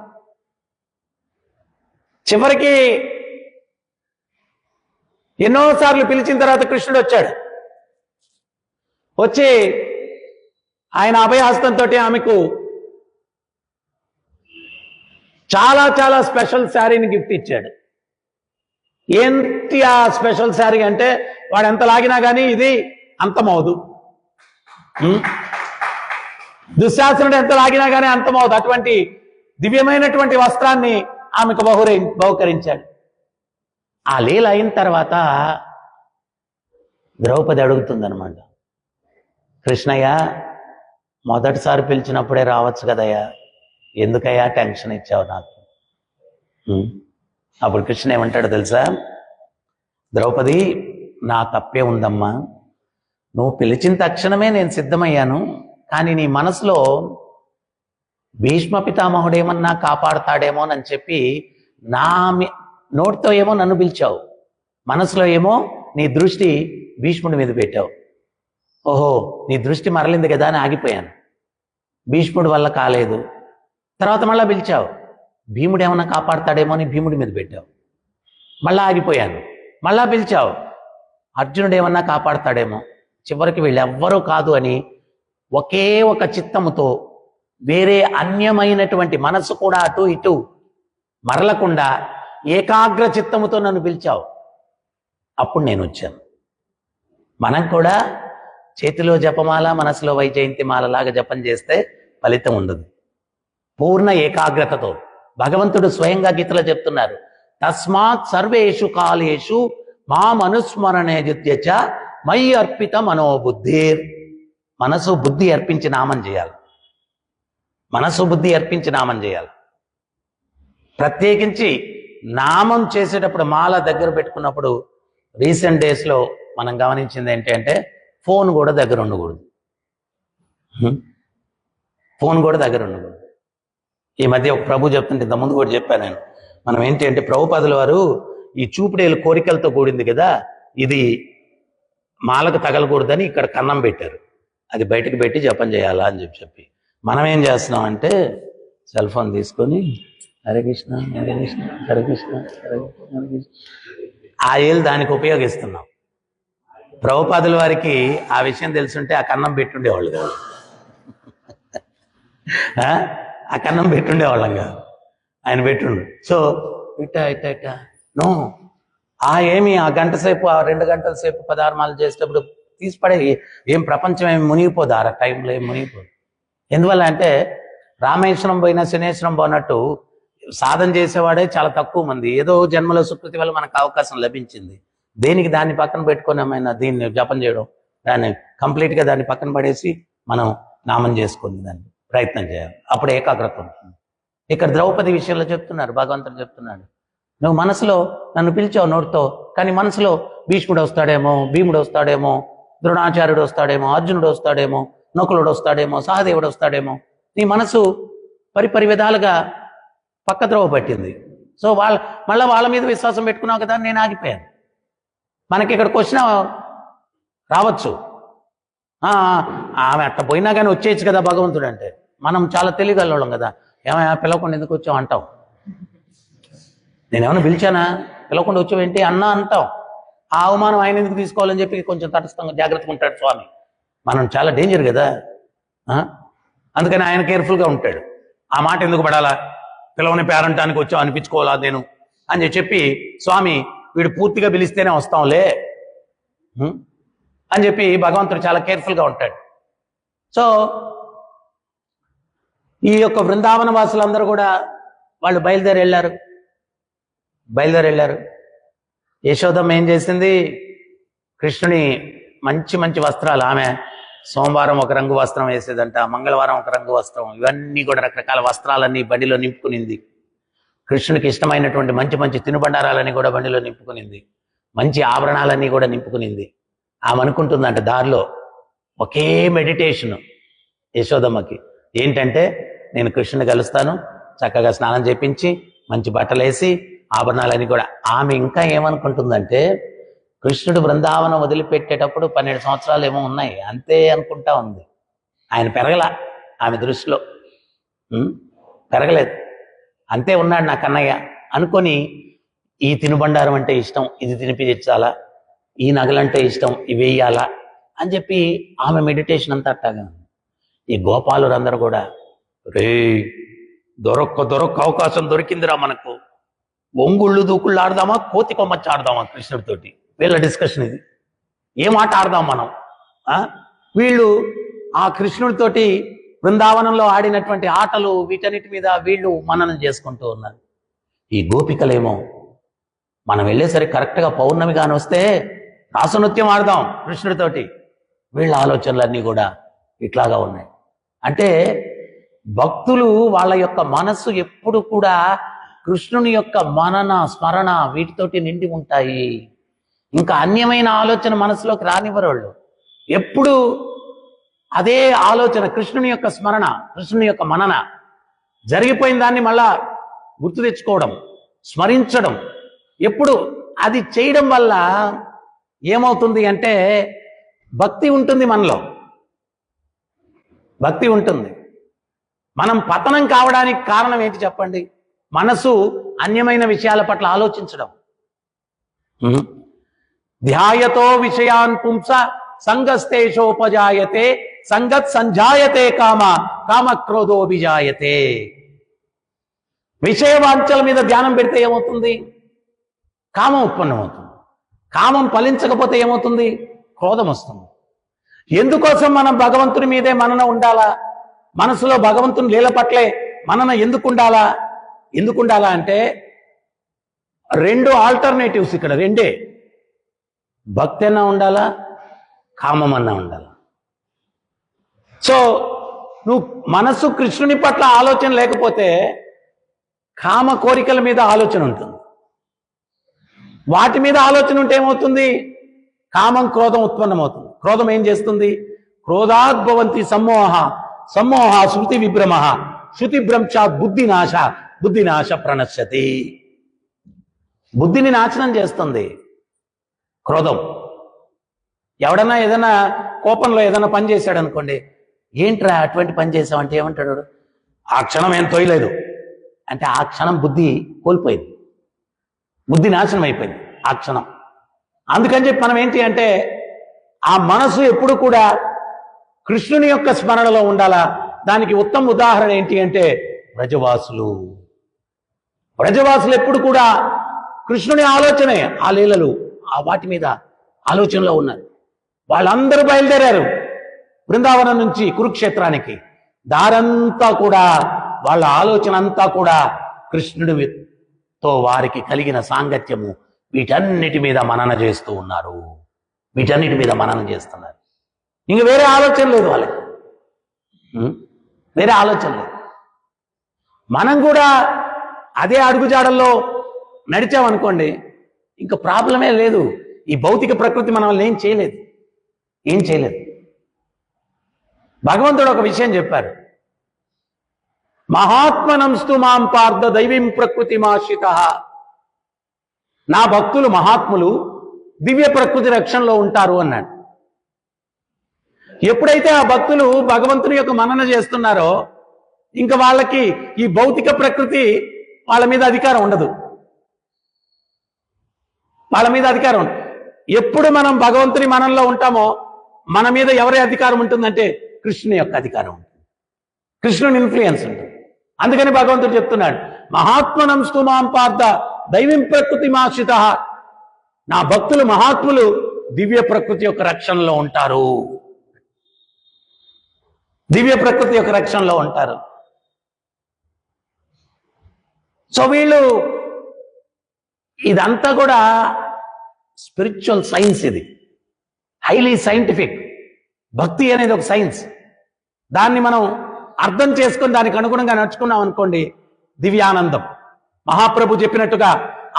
చివరికి ఎన్నోసార్లు పిలిచిన తర్వాత కృష్ణుడు వచ్చాడు. వచ్చి ఆయన అభయహస్తంతో ఆమెకు చాలా చాలా స్పెషల్ శారీని గిఫ్ట్ ఇచ్చాడు. ఏంటి ఆ స్పెషల్ శారీ అంటే, వాడు ఎంత లాగినా కానీ ఇది అంతమవుదు. దుశ్శాసనుడు ఎంత లాగినా కానీ అంతమవుదు. అటువంటి దివ్యమైనటువంటి వస్త్రాన్ని ఆమెకు బహుకరించాడు. ఆ లీల అయిన తర్వాత ద్రౌపది అడుగుతుందనమాట, కృష్ణయ్య మొదటిసారి పిలిచినప్పుడే రావచ్చు కదయ్యా, ఎందుకయ్యా టెన్షన్ ఇచ్చావు నాకు? అప్పుడు కృష్ణ ఏమంటాడో తెలుసా? ద్రౌపది, నా తప్పే ఉందమ్మా. నువ్వు పిలిచిన తక్షణమే నేను సిద్ధమయ్యాను, కానీ నీ మనసులో భీష్మ పితామహుడేమన్నా కాపాడుతాడేమోనని చెప్పి నా నోటితో ఏమో నన్ను పిలిచావు, మనసులో ఏమో నీ దృష్టి భీష్ముడి మీద పెట్టావు. ఓహో, నీ దృష్టి మరలింది కదా అని ఆగిపోయాను. భీష్ముడి వల్ల కాలేదు. తర్వాత మళ్ళా పిలిచావు, భీముడు ఏమన్నా కాపాడుతాడేమో అని భీముడి మీద పెట్టావు. మళ్ళా ఆగిపోయాను. మళ్ళా పిలిచావు, అర్జునుడు ఏమన్నా కాపాడుతాడేమో. చివరికి వీళ్ళెవ్వరూ కాదు అని ఒకే ఒక చిత్తముతో, వేరే అన్యమైనటువంటి మనసు కూడా అటు ఇటు మరలకుండా ఏకాగ్ర చిత్తముతో నన్ను పిలిచావు. అప్పుడు నేను వచ్చాను. మనం కూడా చేతిలో జపమాల, మనసులో వైజయంతి మాలలాగా జపం చేస్తే ఫలితం ఉండదు. పూర్ణ ఏకాగ్రతతో భగవంతుడు స్వయంగా గీతలో చెప్తున్నారు, తస్మాత్ సర్వేషు కాలేషు మామనుస్మరణే యుధ్యచ మయి అర్పిత మనోబుద్ధిర్. మనసు బుద్ధి అర్పించి నామం చేయాలి. మనసు బుద్ధి అర్పించి నామం చేయాలి. ప్రత్యేకించి నామం చేసేటప్పుడు మాల దగ్గర పెట్టుకున్నప్పుడు రీసెంట్ డేస్లో మనం గమనించింది ఏంటంటే, ఫోన్ కూడా దగ్గర ఉండకూడదు. ఫోన్ కూడా దగ్గర ఉండకూడదు. ఈ మధ్య ఒక ప్రభు చెప్తుంటే ఇంతకుముందు కూడా చెప్పాను నేను, మనం ఏంటి అంటే, ప్రభుపాదుల వారు ఈ చూపుడేలు కోరికలతో కూడింది కదా, ఇది మాలకు తగలకూడదని ఇక్కడ కన్నం పెట్టారు. అది బయటకు పెట్టి జపం చేయాలా అని చెప్పి మనం ఏం చేస్తున్నాం అంటే, సెల్ ఫోన్ తీసుకొని హరే కృష్ణ హరే కృష్ణ హరే కృష్ణ హరే కృష్ణ, ఆ ఏళ్ళు దానికి ఉపయోగిస్తున్నాం. ప్రభుపాదుల వారికి ఆ విషయం తెలుసుంటే ఆ కన్నం పెట్టుండేవాళ్ళు కాదు. ఆ కన్నం పెట్టుండేవాళ్ళం కాదు, ఆయన పెట్టుండు. సో ఇట్ట నో, ఏమి ఆ గంట సేపు, ఆ 2 గంటల సేపు 16 మాలు చేసేటప్పుడు తీసిపడే ఏం ప్రపంచం ఏమి మునిగిపోదు, ఆ టైంలో ఏం మునిగిపోదు. ఎందువల్ల అంటే, రామేశ్వరం పోయినా శనేశ్వరం పోనట్టు సాధన చేసేవాడే చాలా తక్కువ మంది. ఏదో జన్మలో సుకృతి వల్ల మనకు అవకాశం లభించింది. దేనికి దాన్ని పక్కన పెట్టుకొని ఏమైనా దీన్ని జపం చేయడం, దాన్ని కంప్లీట్గా దాన్ని పక్కన పడేసి మనం నామం చేసుకుని దాన్ని ప్రయత్నం చేయాలి. అప్పుడు ఏకాగ్రత ఉంటుంది. ఇక్కడ ద్రౌపది విషయంలో చెప్తున్నారు, భగవంతుడు చెప్తున్నాడు, నువ్వు మనసులో నన్ను పిలిచావు నోటితో, కానీ మనసులో భీష్ముడు వస్తాడేమో, భీముడు వస్తాడేమో, ద్రోణాచార్యుడు వస్తాడేమో, అర్జునుడు వస్తాడేమో, నకులుడు వస్తాడేమో, సహదేవుడు వస్తాడేమో, నీ మనసు పరిపరి విధాలుగా పక్కద్రోవ పట్టింది. సో మళ్ళీ వాళ్ళ మీద విశ్వాసం పెట్టుకున్నావు కదా, నేను ఆగిపోయాను. మనకి ఇక్కడ క్వశ్చన్ రావచ్చు, ఆమె అట్ట పోయినా కానీ వచ్చేయచ్చు కదా భగవంతుడు అంటే. మనం చాలా తెలియగలం కదా, ఏమైనా పిలవకుండా ఎందుకు వచ్చావు అంటాం. నేనేమైనా పిలిచానా, పిలవకుండా వచ్చావేంటి అన్నా అంటాం. ఆ అవమానం ఆయన ఎందుకు తీసుకోవాలని చెప్పి కొంచెం తటస్థంగా జాగ్రత్తగా ఉంటాడు స్వామి. మనం చాలా డేంజర్ కదా, అందుకని ఆయన కేర్ఫుల్గా ఉంటాడు. ఆ మాట ఎందుకు పడాలా, పిలవని పేరంటానికి వచ్చావు అనిపించుకోవాలా నేను అని చెప్పి, స్వామి వీడు పూర్తిగా పిలిస్తేనే వస్తాంలే అని చెప్పి భగవంతుడు చాలా కేర్ఫుల్గా ఉంటాడు. సో ఈ యొక్క బృందావన వాసులందరూ కూడా వాళ్ళు బయలుదేరి వెళ్ళారు. యశోదమ్మ ఏం చేసింది, కృష్ణుని మంచి మంచి వస్త్రాలు, ఆమె సోమవారం ఒక రంగు వస్త్రం వేసేదంట, మంగళవారం ఒక రంగు వస్త్రం, ఇవన్నీ కూడా రకరకాల వస్త్రాలన్నీ బండిలో నింపుకునింది. కృష్ణునికి ఇష్టమైనటువంటి మంచి మంచి తినుబండారాలన్నీ కూడా బండిలో నింపుకునింది, మంచి ఆభరణాలన్నీ కూడా నింపుకునింది. ఆమె అనుకుంటుందంట దారిలో ఒకే మెడిటేషన్ యశోదమ్మకి, ఏంటంటే నేను కృష్ణుని కలుస్తాను, చక్కగా స్నానం చేపించి మంచి బట్టలు వేసి ఆభరణాలన్నీ కూడా. ఆమె ఇంకా ఏమనుకుంటుందంటే కృష్ణుడు బృందావనం వదిలిపెట్టేటప్పుడు 12 సంవత్సరాలు ఏమో ఉన్నాయి అంతే అనుకుంటా ఉంది. ఆయన పెరగల, ఆమె దృష్టిలో పెరగలేదు, అంతే ఉన్నాడు నా కన్నయ్య అనుకొని ఈ తినుబండారం అంటే ఇష్టం, ఇది తినిపించాలా, ఈ నగలంటే ఇష్టం, ఇవి వేయాలా అని చెప్పి ఆమె మెడిటేషన్ అంతా అట్టాగా ఉంది. ఈ గోపాలురందరూ కూడా రే దొరక్క అవకాశం దొరికిందిరా మనకు, ఒంగుళ్ళు దూకుళ్ళు ఆడదామా, కోతి కొమ్మచ్చి ఆడదామా కృష్ణుడితోటి. వీళ్ళ డిస్కషన్ ఇది, ఏం ఆట ఆడదాం మనం. వీళ్ళు ఆ కృష్ణుడితోటి బృందావనంలో ఆడినటువంటి ఆటలు వీటన్నిటి మీద వీళ్ళు మననం చేసుకుంటూ ఉన్నారు. ఈ గోపికలేమో మనం వెళ్ళేసరికి కరెక్ట్గా పౌర్ణమి కాని వస్తే రాసనృత్యం ఆడదాం కృష్ణుడితోటి. వీళ్ళ ఆలోచనలన్నీ కూడా ఇట్లాగా ఉన్నాయి. అంటే భక్తులు వాళ్ళ యొక్క మనస్సు ఎప్పుడు కూడా కృష్ణుని యొక్క మనన స్మరణ వీటితోటి నిండి ఉంటాయి. ఇంకా అన్యమైన ఆలోచన మనసులోకి రానివ్వరు వాళ్ళు. ఎప్పుడు అదే ఆలోచన, కృష్ణుని యొక్క స్మరణ, కృష్ణుని యొక్క మనన, జరిగిపోయిన దాన్ని మళ్ళా గుర్తు తెచ్చుకోవడం, స్మరించడం. ఎప్పుడు అది చేయడం వల్ల ఏమవుతుంది అంటే భక్తి ఉంటుంది, మనలో భక్తి ఉంటుంది. మనం పతనం కావడానికి కారణం ఏంటి చెప్పండి? మనసు అన్యమైన విషయాల పట్ల ఆలోచించడం. ధ్యాయతో విషయాన్ పుంస సంగస్తేషోపజాయతే సంగత్ సంజాయతే కామ కామక్రోధోభిజాయతే. విషయవాంఛల మీద ధ్యానం పెడితే ఏమవుతుంది? కామం ఉత్పన్నమవుతుంది. కామం ఫలించకపోతే ఏమవుతుంది? క్రోధం వస్తుంది. ఎందుకోసం మనం భగవంతుని మీదే మనన ఉండాలా? మనసులో భగవంతుని లీల పట్లే మనన ఎందుకు ఉండాలా అంటే 2 ఆల్టర్నేటివ్స్ ఇక్కడ, 2. భక్తి అన్నా ఉండాలా, కామం అన్నా ఉండాలా. సో నువ్వు మనసు కృష్ణుని పట్ల ఆలోచన లేకపోతే కామ కోరికల మీద ఆలోచన ఉంటుంది. వాటి మీద ఆలోచన ఉంటే ఏమవుతుంది? కామం క్రోధం ఉత్పన్నమవుతుంది. క్రోధం ఏం చేస్తుంది? క్రోధాద్భవంతి సమ్మోహ సమ్మోహ శృతి విభ్రమ శృతి భ్రంశాత్ బుద్ధినాశ ప్రణశ్యతి. బుద్ధిని నాశనం చేస్తుంది క్రోధం. ఎవడన్నా ఏదైనా కోపంలో ఏదైనా పని చేశాడు అనుకోండి, ఏంట్రా అటువంటి పని చేసావంటే ఏమంటాడు? ఆ క్షణం ఏం తోయలేదు అంటే ఆ క్షణం బుద్ధి కోల్పోయింది, బుద్ధి నాశనం అయిపోయింది ఆ క్షణం. అందుకని చెప్పి మనం ఏంటి అంటే ఆ మనసు ఎప్పుడు కూడా కృష్ణుని యొక్క స్మరణలో ఉండాలా. దానికి ఉత్తమ ఉదాహరణ ఏంటి అంటే వ్రజవాసులు ఎప్పుడు కూడా కృష్ణుని ఆలోచనే, ఆ లీలలు, ఆ వాటి మీద ఆలోచనలో ఉన్నారు. వాళ్ళందరూ బయలుదేరారు బృందావనం నుంచి కురుక్షేత్రానికి. దారంతా కూడా వాళ్ళ ఆలోచన అంతా కూడా కృష్ణుడితో వారికి కలిగిన సాంగత్యము, వీటన్నిటి మీద మనన చేస్తూ ఉన్నారు. వీటన్నిటి మీద మననం చేస్తున్నారు. ఇంక వేరే ఆలోచన లేదు వాళ్ళకి, వేరే ఆలోచన లేదు. మనం కూడా అదే అడుగుజాడల్లో నడిచామనుకోండి, ఇంకా ప్రాబ్లమే లేదు. ఈ భౌతిక ప్రకృతి మన వల్ల ఏం చేయలేదు. భగవంతుడు ఒక విషయం చెప్పారు, మహాత్మనంస్తు మాం పార్థ దైవీం ప్రకృతి మాశ్రిత. నా భక్తులు మహాత్ములు దివ్య ప్రకృతి రక్షణలో ఉంటారు అన్నాడు. ఎప్పుడైతే ఆ భక్తులు భగవంతుని యొక్క మనన చేస్తున్నారో ఇంకా వాళ్ళకి ఈ భౌతిక ప్రకృతి వాళ్ళ మీద అధికారం ఉండదు. ఎప్పుడు మనం భగవంతుని మనలో ఉంటామో మన మీద ఎవరి అధికారం ఉంటుందంటే కృష్ణుని యొక్క అధికారం ఉంటుంది, కృష్ణుని ఇన్ఫ్లుయెన్స్ ఉంటుంది. అందుకని భగవంతుడు చెప్తున్నాడు, మహాత్మనంస్తు మాం పార్థ దైవీం ప్రకృతి మాశ్రిత. నా భక్తులు మహాత్ములు దివ్య ప్రకృతి యొక్క రక్షణలో ఉంటారు, సో వీళ్ళు ఇదంతా కూడా స్పిరిచువల్ సైన్స్. ఇది హైలీ సైంటిఫిక్. భక్తి అనేది ఒక సైన్స్. దాన్ని మనం అర్థం చేసుకొని దానికి అనుగుణంగా నడుచుకున్నాం అనుకోండి, దివ్యానందం మహాప్రభు చెప్పినట్టుగా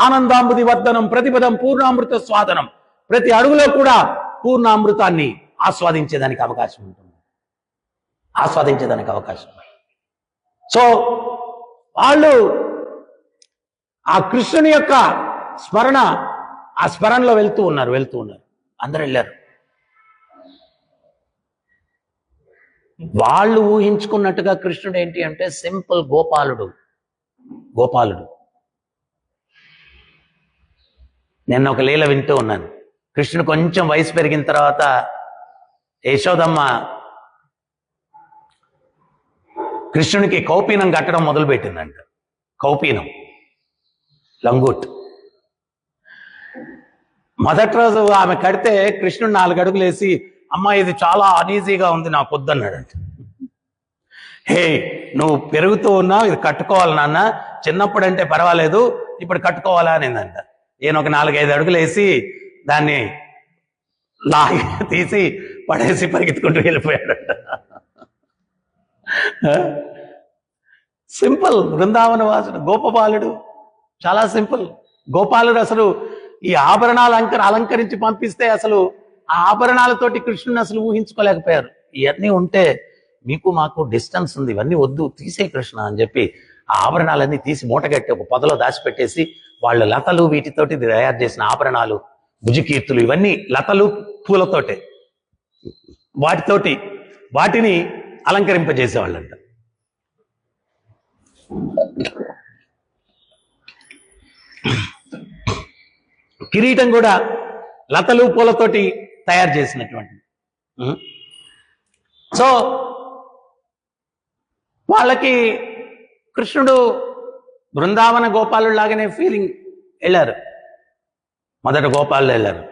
ఆనందాంబుది వర్ధనం ప్రతిపదం పూర్ణామృత స్వాదనం, ప్రతి అడుగులో కూడా పూర్ణామృతాన్ని ఆస్వాదించేదానికి అవకాశం ఉంటుంది, ఆస్వాదించేదానికి అవకాశం. సో వాళ్ళు ఆ కృష్ణుని యొక్క ఆ స్మరణలో వెళ్తూ ఉన్నారు. అందరూ వెళ్ళారు. వాళ్ళు ఊహించుకున్నట్టుగా కృష్ణుడు ఏంటి అంటే సింపుల్ గోపాలుడు. నేను ఒక లీల వింటూ ఉన్నాను. కృష్ణుడు కొంచెం వయసు పెరిగిన తర్వాత యశోదమ్మ కృష్ణునికి కౌపీనం కట్టడం మొదలుపెట్టిందంట. కౌపీనం, లంగూట్. మొదటి రోజు ఆమె కడితే కృష్ణుడు 4 అడుగులు వేసి, అమ్మా ఇది చాలా అనీజీగా ఉంది, నాకు వద్దన్నాడంట. హే, నువ్వు పెరుగుతూ ఉన్నావు, ఇది కట్టుకోవాలి నాన్న, చిన్నప్పుడు అంటే పర్వాలేదు, ఇప్పుడు కట్టుకోవాలా అనిందంట. ఈయన ఒక 4-5 అడుగులు వేసి దాన్ని లాగి తీసి పడేసి పరిగెత్తుకుంటూ వెళ్ళిపోయాడంట. సింపుల్. బృందావన వాసుడు గోపబాలుడు, చాలా సింపుల్. గోపాలుడు అసలు ఈ ఆభరణాలు అలంకరించి పంపిస్తే అసలు ఆ ఆభరణాలతోటి కృష్ణుని అసలు ఊహించుకోలేకపోయారు. ఇవన్నీ ఉంటే మీకు మాకు డిస్టెన్స్ ఉంది, ఇవన్నీ వద్దు, తీసే కృష్ణ అని చెప్పి ఆ ఆభరణాలన్నీ తీసి మూటగట్టి ఒక పొదలో దాచిపెట్టేసి వాళ్ళు లతలు వీటితోటి తయారు చేసిన ఆభరణాలు, భుజకీర్తులు, ఇవన్నీ లతలు పూలతోటే వాటిని అలంకరింపజేసేవాళ్ళంట. కిరీటం కూడా లతలు పూలతోటి తయారు చేసినటువంటి. సో వాళ్ళకి కృష్ణుడు బృందావన గోపాలుడు లాగానే ఫీలింగ్ వెళ్ళారు. మొదట గోపాలు వెళ్ళారు.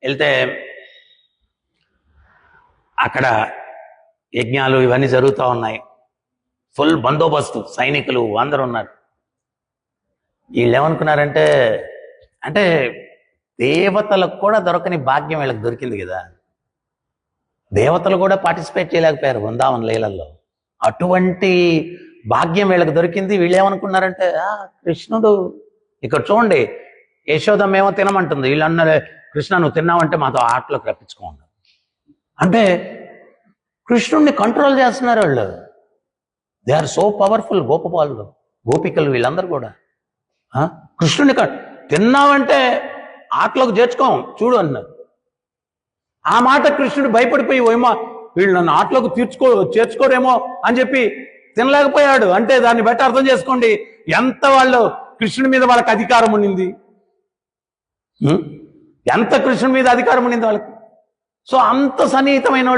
వెళ్తే అక్కడ యజ్ఞాలు ఇవన్నీ జరుగుతూ ఉన్నాయి. ఫుల్ బందోబస్తు, సైనికులు అందరూ ఉన్నారు. వీళ్ళు ఏమనుకున్నారంటే, అంటే దేవతలకు కూడా దొరకని భాగ్యం వీళ్ళకి దొరికింది కదా. దేవతలు కూడా పార్టిసిపేట్ చేయలేకపోయారు బృందావన లీలల్లో. అటువంటి భాగ్యం వీళ్ళకి దొరికింది. వీళ్ళు ఏమనుకున్నారంటే, కృష్ణుడు ఇక్కడ చూడండి, యశోదమ్మ ఏమో తినమంటుంది, వీళ్ళు అన్నారు కృష్ణ నువ్వు తిన్నావంటే మాతో ఆటలోకి రప్పించుకోండి. అంటే కృష్ణుడిని కంట్రోల్ చేస్తున్నారు వాళ్ళు. They are so powerful. గోపబాలుడు, గోపికలు, వీళ్ళందరూ కూడా కృష్ణుడిని తిన్నావంటే ఆటలోకి చేర్చుకోం చూడు అన్నారు. ఆ మాట కృష్ణుడు భయపడిపోయి, ఓమో వీళ్ళు నన్ను ఆటలోకి చేర్చుకోరేమో అని చెప్పి తినలేకపోయాడు. అంటే దాన్ని బట్టి అర్థం చేసుకోండి ఎంత వాళ్ళు కృష్ణుడి మీద వాళ్ళకి అధికారం ఉండింది, ఎంత కృష్ణుడి మీద అధికారం ఉండింది వాళ్ళకి. సో అంత సన్నిహితమైన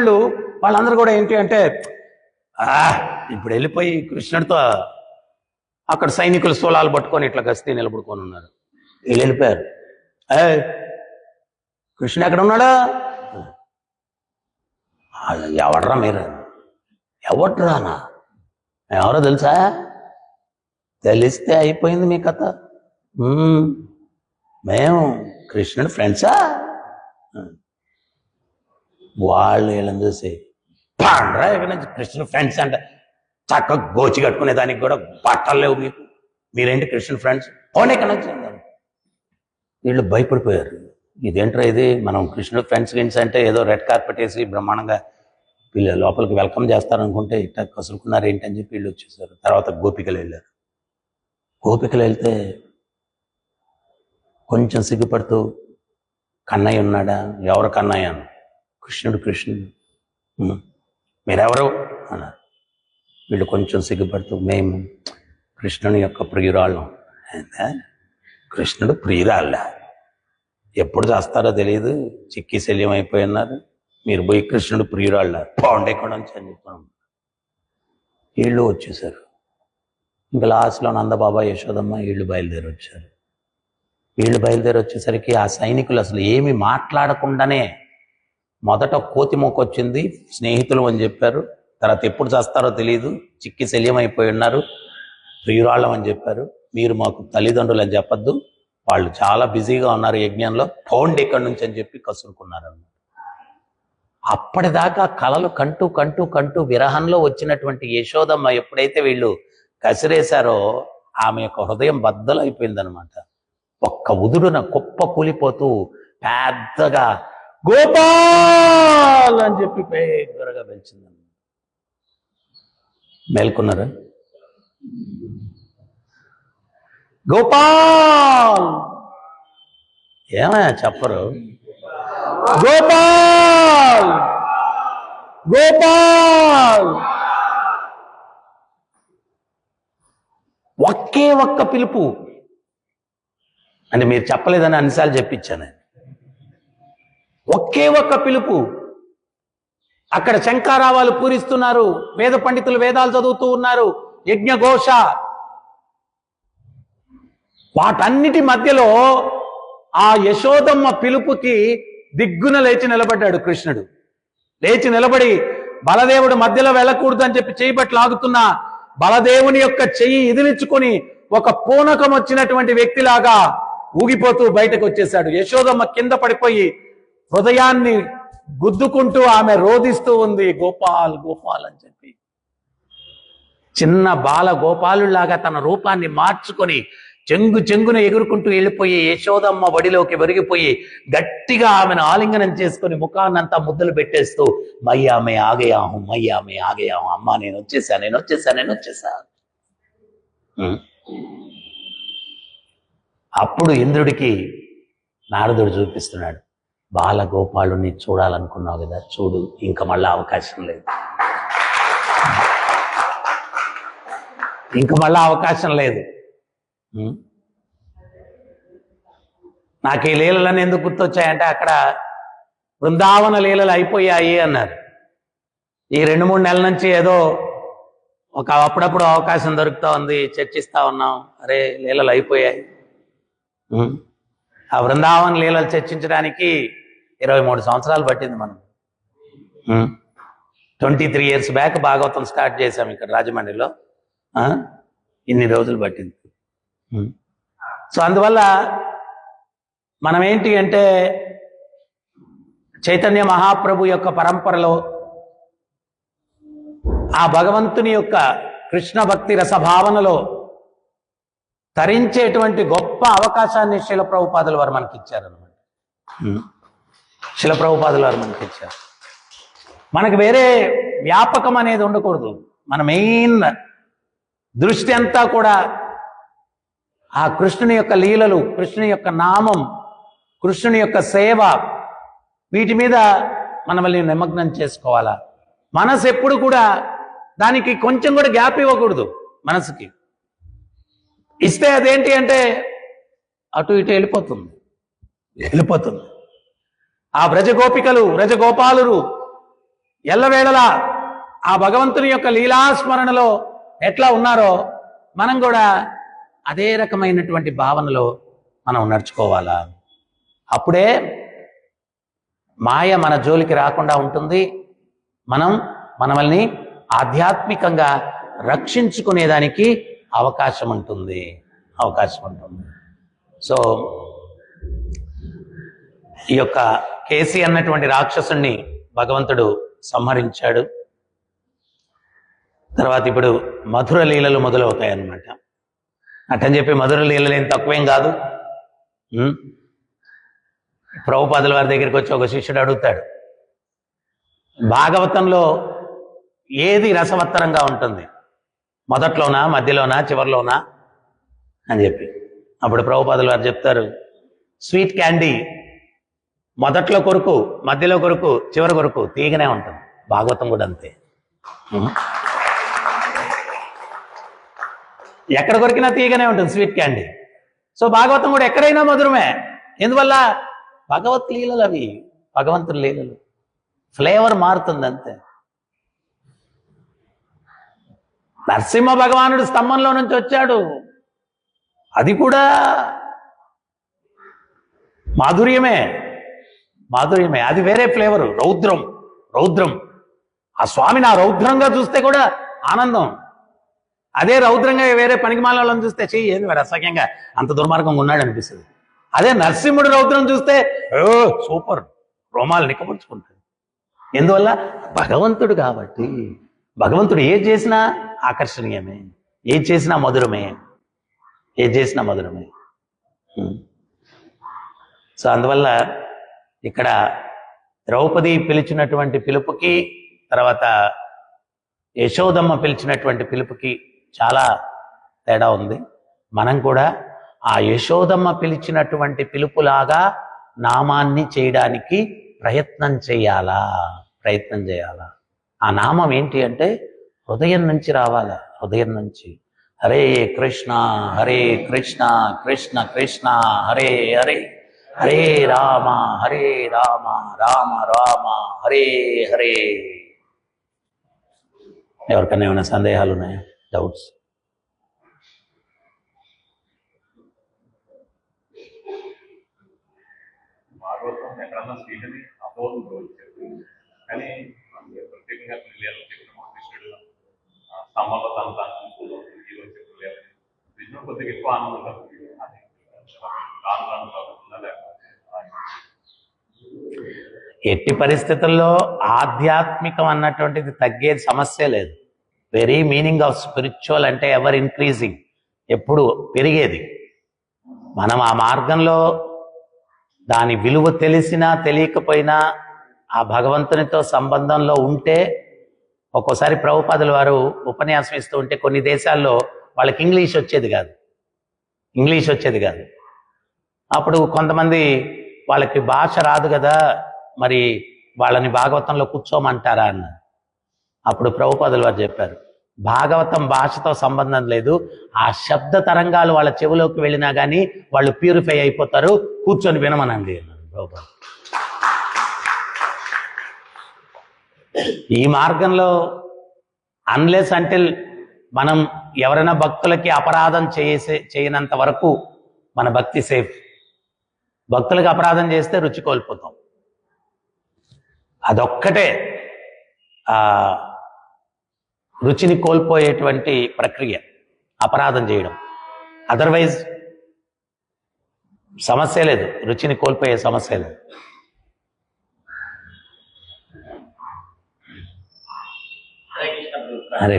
వాళ్ళందరూ కూడా ఏంటి అంటే, ఇప్పుడు వెళ్ళిపోయి కృష్ణుడితో అక్కడ సైనికులు స్థూలాలు పట్టుకొని ఇట్లా గస్తీ నిలబడుకొని ఉన్నారు. వీళ్ళు వెళ్ళిపోయారు. కృష్ణుడు ఎక్కడ ఉన్నాడా? ఎవడ్రా మీరు? ఎవడ్రానా? ఎవరో తెలుసా? తెలిస్తే అయిపోయింది మీ కథ. మేము కృష్ణుడు ఫ్రెండ్సా? వాళ్ళు వీళ్ళని చూసి పాండ్రా ఇక్కడ నుంచి కృష్ణుడు ఫ్రెండ్స్ అంటే చక్కగా గోచి కట్టుకునే దానికి కూడా బట్టలు లేవు మీకు, మీరేంటి కృష్ణుడు ఫ్రెండ్స్? పోనీ ఇక్కడ నుంచి. వీళ్ళు భయపడిపోయారు. ఇదేంట్రా ఇది, మనం కృష్ణుడు ఫ్రెండ్స్ అంటే ఏదో రెడ్ కార్పెట్ వేసి బ్రహ్మాండంగా వీళ్ళు లోపలికి వెల్కమ్ చేస్తారనుకుంటే ఇట్లా కసురుకున్నారు ఏంటి అని చెప్పి వీళ్ళు వచ్చేసారు. తర్వాత గోపికలు వెళ్ళారు. గోపికలు వెళ్తే కొంచెం సిగ్గుపడుతూ, కన్నయ్య ఉన్నాడా? ఎవరు కన్నయ్య? కృష్ణుడు. మీరెవరు అన్నారు. వీళ్ళు కొంచెం సిగ్గుపడుతూ, మేము కృష్ణుని యొక్క ప్రియురాళ్ళం. కృష్ణుడు ప్రియురాళ్ళ? ఎప్పుడు చేస్తారో తెలియదు, చిక్కి శల్యం అయిపోయి ఉన్నారు, మీరు పోయి కృష్ణుడు ప్రియురాళ్ళ పోండే కూడా అని చెప్పాను. వీళ్ళు వచ్చేసారు. ఇంకా లాస్ట్లో నందబాబా, యశోదమ్మ వీళ్ళు బయలుదేరి వచ్చారు. వీళ్ళు బయలుదేరి వచ్చేసరికి ఆ సైనికులు అసలు ఏమి మాట్లాడకుండానే మొదట కోతి మొక్కొచ్చింది, స్నేహితులు అని చెప్పారు. తర్వాత ఎప్పుడు చేస్తారో తెలియదు, చిక్కి శల్యం అయిపోయి ఉన్నారు, ప్రియురాళ్ళం అని చెప్పారు. మీరు మాకు తల్లిదండ్రులు అని చెప్పద్దు, వాళ్ళు చాలా బిజీగా ఉన్నారు యజ్ఞంలో, పోండి ఇక్కడి నుంచి అని చెప్పి కసురుకున్నారు. అప్పటిదాకా కలలు కంటూ విరహంలో వచ్చినటువంటి యశోదమ్మ ఎప్పుడైతే వీళ్ళు కసిరేశారో ఆమె యొక్క హృదయం బద్దలైపోయిందనమాట. ఒక్క ఉదుడున కుప్ప కూలిపోతూ పెద్దగా గోపాల్ అని చెప్పి పెద్దగా పెంచిందన్నమాట. మేల్కొన్నారా? గోపాల్ ఏమయ్యా చెప్పరు? గోపాల్ గోపాల్ ఒకే ఒక్క పిలుపు. అంటే మీరు చెప్పలేదని అన్నిసార్లు చెప్పించాను. ఒకే ఒక్క పిలుపు. అక్కడ శంఖారావాలు పూరిస్తున్నారు, వేద పండితులు వేదాలు చదువుతూ ఉన్నారు, యజ్ఞఘోష. వాటన్నిటి మధ్యలో ఆ యశోదమ్మ పిలుపుకి దిగ్గున లేచి నిలబడ్డాడు కృష్ణుడు. లేచి నిలబడి బలదేవుడు మధ్యలో వెళ్ళకూడదు అని చెప్పి చెయ్యి బట్టి లాగుతున్నా బలదేవుని యొక్క చెయ్యి ఇదిలించుకొని ఒక పూనకం వచ్చినటువంటి వ్యక్తిలాగా ఊగిపోతూ బయటకు వచ్చేశాడు. యశోదమ్మ కింద పడిపోయి హృదయాన్ని గుద్దుకుంటూ ఆమె రోధిస్తూ ఉంది, గోపాల్ గోపాల్ అని చెప్పి. చిన్న బాల గోపాలులాగా తన రూపాన్ని మార్చుకొని చెంగు చెంగున ఎగురుకుంటూ వెళ్ళిపోయి యశోదమ్మ వడిలోకి ఒరిగిపోయి గట్టిగా ఆమెను ఆలింగనం చేసుకుని ముఖాన్నంతా ముద్దులు పెట్టేస్తూ మయ్యా మే ఆగయాహు, మయ్యా మే ఆగయాహు, అమ్మా నేను వచ్చేసా. అప్పుడు ఇంద్రుడికి నారదుడు చూపిస్తున్నాడు, బాలగోపాలుని చూడాలనుకున్నావు కదా, చూడు, ఇంకా మళ్ళా అవకాశం లేదు, ఇంక మళ్ళా అవకాశం లేదు. నాకు ఈ లీలలన్నీ ఎందుకు గుర్తొచ్చాయంటే అక్కడ బృందావన లీలలు అయిపోయాయి అన్నారు. ఈ 2-3 నెలల నుంచి ఏదో అప్పుడప్పుడు అవకాశం దొరుకుతా ఉంది, చర్చిస్తా ఉన్నాం, అరే లీలలు అయిపోయాయి. ఆ బృందావన లీలలు చర్చించడానికి 23 సంవత్సరాలు పట్టింది. మనం 23 years బ్యాక్ భాగవతం స్టార్ట్ చేశాం ఇక్కడ రాజమండ్రిలో. ఇన్ని రోజులు పట్టింది. సో అందువల్ల మనం ఏంటి అంటే చైతన్య మహాప్రభు యొక్క పరంపరలో ఆ భగవంతుని యొక్క కృష్ణ భక్తి రసభావనలో తరించేటువంటి గొప్ప అవకాశాన్ని శిల ప్రభుపాదుల వారు మనకి ఇచ్చారనమాట. శిల ప్రభుపాదుల వారు మనకి ఇచ్చారు. మనకు వేరే వ్యాపకం అనేది ఉండకూడదు. మన మెయిన్ దృష్టి అంతా కూడా ఆ కృష్ణుని యొక్క లీలలు, కృష్ణుని యొక్క నామం, కృష్ణుని యొక్క సేవ, వీటి మీద మనల్ని నిమగ్నం చేసుకోవాలా. మనసు ఎప్పుడు కూడా దానికి కొంచెం కూడా గ్యాప్ ఇవ్వకూడదు. మనసుకి ఇస్తే అదేంటి అంటే అటు ఇటు వెళ్ళిపోతుంది. ఆ వ్రజగోపికలు, వ్రజగోపాలురు ఎల్లవేళలా ఆ భగవంతుని యొక్క లీలాస్మరణలో ఎట్లా ఉన్నారో మనం కూడా అదే రకమైనటువంటి భావనలో మనం నడుచుకోవాలా. అప్పుడే మాయ మన జోలికి రాకుండా ఉంటుంది. మనల్ని ఆధ్యాత్మికంగా రక్షించుకునేదానికి అవకాశం ఉంటుంది. సో ఈ యొక్క కేసి అన్నటువంటి రాక్షసుణ్ణి భగవంతుడు సంహరించాడు. తర్వాత ఇప్పుడు మధుర లీలలు మొదలవుతాయి అన్నమాట. అట్టని చెప్పి మధుర లీలలు ఏం తక్కువేం కాదు. ప్రభుపాదుల వారి దగ్గరికి వచ్చి ఒక శిష్యుడు అడుగుతాడు, భాగవతంలో ఏది రసవత్తరంగా ఉంటుంది, మొదట్లోనా, మధ్యలోనా, చివరిలోనా అని చెప్పి. అప్పుడు ప్రభుపాదుల వారు చెప్తారు, స్వీట్ క్యాండీ మొదట్లో కొరకు, మధ్యలో కొరకు, చివరి కొరకు తీగనే ఉంటుంది. భాగవతం కూడా అంతే. ఎక్కడ కొరికినా తీగనే ఉంటుంది స్వీట్ క్యాండీ. సో భాగవతం కూడా ఎక్కడైనా మధురమే. ఎందువల్ల భగవత్ లీలలు, అవి భగవంతుని లీలలు, ఫ్లేవర్ మారుతుంది అంతే. నరసింహ భగవానుడు స్తంభంలో నుంచి వచ్చాడు, అది కూడా మాధుర్యమే. అది వేరే ఫ్లేవరు. రౌద్రం. ఆ స్వామిని ఆ రౌద్రంగా చూస్తే కూడా ఆనందం. అదే రౌద్రంగా వేరే పనికిమాలను చూస్తే చెయ్యి ఏంది మరి అసహ్యంగా, అంత దుర్మార్గంగా ఉన్నాడు అనిపిస్తుంది. అదే నరసింహుడు రౌద్రం చూస్తే సూపర్, రోమాలు నిక్కపరుచుకుంటాడు. ఎందువల్ల భగవంతుడు కాబట్టి. భగవంతుడు ఏది చేసినా ఆకర్షణీయమే, ఏది చేసినా మధురమే. ఏది చేసినా మధురమే. సో అందువల్ల ఇక్కడ ద్రౌపది పిలిచినటువంటి పిలుపుకి, తర్వాత యశోదమ్మ పిలిచినటువంటి పిలుపుకి చాలా తేడా ఉంది. మనం కూడా ఆ యశోదమ్మ పిలిచినటువంటి పిలుపులాగా నామాన్ని చేయడానికి ప్రయత్నం చేయాలా. ఆ నామం ఏంటి అంటే హృదయం నుంచి రావాలా, హృదయం నుంచి. హరే కృష్ణ హరే కృష్ణ కృష్ణ కృష్ణ హరే హరే, హరే రామ రామ రామ హరే హరే. ఎవరికైనా ఏమైనా సందేహాలు ఉన్నాయా, డౌట్స్? ఎట్టి పరిస్థితుల్లో ఆధ్యాత్మికం అన్నటువంటిది తగ్గే సమస్య లేదు. వెరీ మీనింగ్ ఆఫ్ స్పిరిచువల్ అంటే ఎవర్ ఇంక్రీజింగ్, ఎప్పుడు పెరిగేది. మనం ఆ మార్గంలో దాని విలువ తెలిసినా తెలియకపోయినా ఆ భగవంతునితో సంబంధంలో ఉంటే, ఒక్కోసారి ప్రభుపాదుల వారు ఉపన్యాసం ఇస్తూ ఉంటే కొన్ని దేశాల్లో వాళ్ళకి ఇంగ్లీష్ వచ్చేది కాదు. అప్పుడు కొంతమంది వాళ్ళకి భాష రాదు కదా, మరి వాళ్ళని భాగవతంలో కూర్చోమంటారా అన్న. అప్పుడు ప్రభుపాదుల వారు చెప్పారు, భాగవతం భాషతో సంబంధం లేదు, ఆ శబ్ద తరంగాలు వాళ్ళ చెవిలోకి వెళ్ళినా కానీ వాళ్ళు ప్యూరిఫై అయిపోతారు, కూర్చొని వినమనండి అన్నారు ప్రభుపాదులు. ఈ మార్గంలో అన్లెస్ అంటిల్ మనం ఎవరైనా భక్తులకి అపరాధం చేయనంత వరకు మన భక్తి సేఫ్. భక్తులకు అపరాధం చేస్తే రుచి కోల్పోతాం. అదొక్కటే రుచిని కోల్పోయేటువంటి ప్రక్రియ, అపరాధం చేయడం. అదర్వైజ్ సమస్య లేదు, రుచిని కోల్పోయే సమస్య లేదు. హరే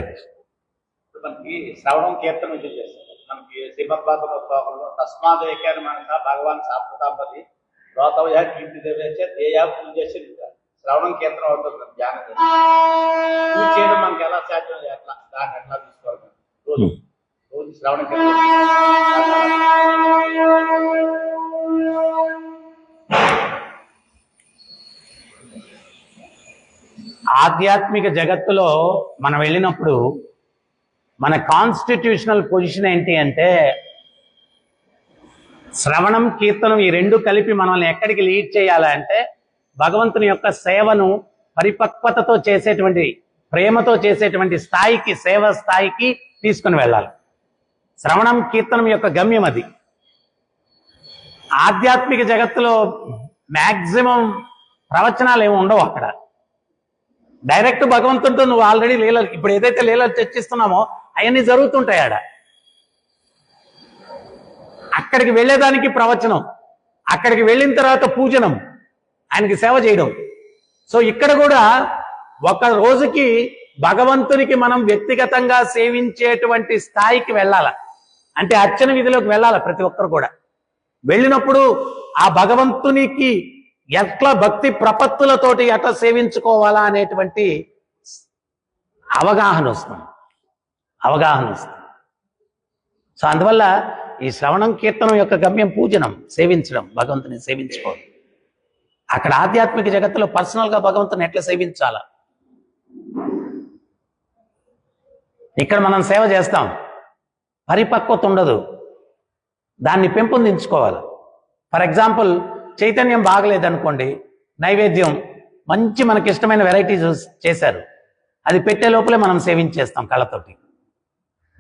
మనకి శ్రవణం కీర్తన చేస్తారు. మనకి శ్రీమద్భాగవత శ్లోకంలో తస్మాత్ ఏకాని మనస భగవాన్ సాత్వతాంపది రోతవయ కీర్తి దేవేశ దేయా పూజ శ్రవణం కీర్తన అవుతుంది. ధ్యానం పూజ చేయడం మనకి ఎలా సాధ్యం, ఎట్లా దాన్ని ఎట్లా తీసుకోవాలి? రోజు శ్రవణం కీర్తన. ఆధ్యాత్మిక జగత్తులో మనం వెళ్ళినప్పుడు మన కాన్స్టిట్యూషనల్ పొజిషన్ ఏంటి అంటే, శ్రవణం కీర్తనం ఈ రెండు కలిపి మనల్ని ఎక్కడికి లీడ్ చేయాలంటే భగవంతుని యొక్క సేవను పరిపక్వతతో చేసేటువంటి, ప్రేమతో చేసేటువంటి స్థాయికి, సేవ స్థాయికి తీసుకుని వెళ్ళాలి. శ్రవణం కీర్తనం యొక్క గమ్యం అది. ఆధ్యాత్మిక జగత్తులో మ్యాక్సిమం ప్రవచనాలు ఏమి ఉండవు. అక్కడ డైరెక్ట్ భగవంతుడితో నువ్వు ఆల్రెడీ లీలలు, ఇప్పుడు ఏదైతే లీలలు చర్చిస్తున్నామో అవన్నీ జరుగుతుంటాయి. అక్కడికి వెళ్ళేదానికి ప్రవచనం, అక్కడికి వెళ్ళిన తర్వాత పూజనం, ఆయనకి సేవ చేయడం. సో ఇక్కడ కూడా ఒక రోజుకి భగవంతునికి మనం వ్యక్తిగతంగా సేవించేటువంటి స్థాయికి వెళ్ళాల. అంటే అర్చన విధిలోకి వెళ్ళాలి ప్రతి ఒక్కరు కూడా. వెళ్ళినప్పుడు ఆ భగవంతునికి ఎట్లా భక్తి ప్రపత్తులతోటి ఎట్లా సేవించుకోవాలా అనేటువంటి అవగాహన వస్తుంది. సో అందువల్ల ఈ శ్రవణం కీర్తనం యొక్క గమ్యం పూజనం, సేవించడం, భగవంతుని సేవించుకోవడం. అక్కడ ఆధ్యాత్మిక జగత్తులో పర్సనల్గా భగవంతుని ఎట్లా సేవించాలా. ఇక్కడ మనం సేవ చేస్తాం, పరిపక్వత ఉండదు, దాన్ని పెంపొందించుకోవాలి. ఫర్ ఎగ్జాంపుల్ చైతన్యం బాగలేదనుకోండి, నైవేద్యం మంచి మనకి ఇష్టమైన వెరైటీస్ చేశారు, అది పెట్టే లోపలే మనం సేవించేస్తాం కళ్ళతోటి,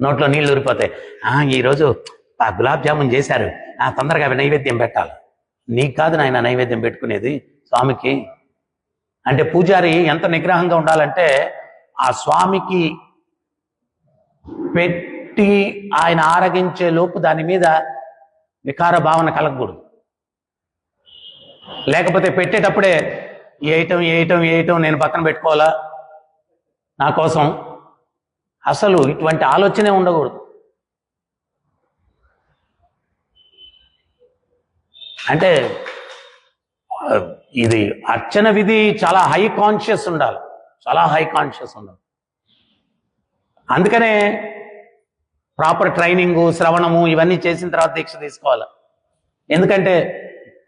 నోట్లో నీళ్ళు ఊరిపోతాయి. ఈరోజు గులాబ్ జామున్ చేశారు, తొందరగా నైవేద్యం పెట్టాలి. నీకు కాదు నాయన నైవేద్యం పెట్టుకునేది, స్వామికి. అంటే పూజారి ఎంత నిగ్రహంగా ఉండాలంటే ఆ స్వామికి పెట్టి ఆయన ఆరగించే లోపు దాని మీద వికార భావన కలగకూడదు. లేకపోతే పెట్టేటప్పుడే ఏయటం నేను పక్కన పెట్టుకోవాలా నా కోసం, అసలు ఇటువంటి ఆలోచనే ఉండకూడదు. అంటే ఇది అర్చన విధి చాలా హై కాన్షియస్ ఉండాలి, చాలా హై కాన్షియస్ ఉండాలి. అందుకనే ప్రాపర్ ట్రైనింగు, శ్రవణము ఇవన్నీ చేసిన తర్వాత దీక్ష తీసుకోవాలి. ఎందుకంటే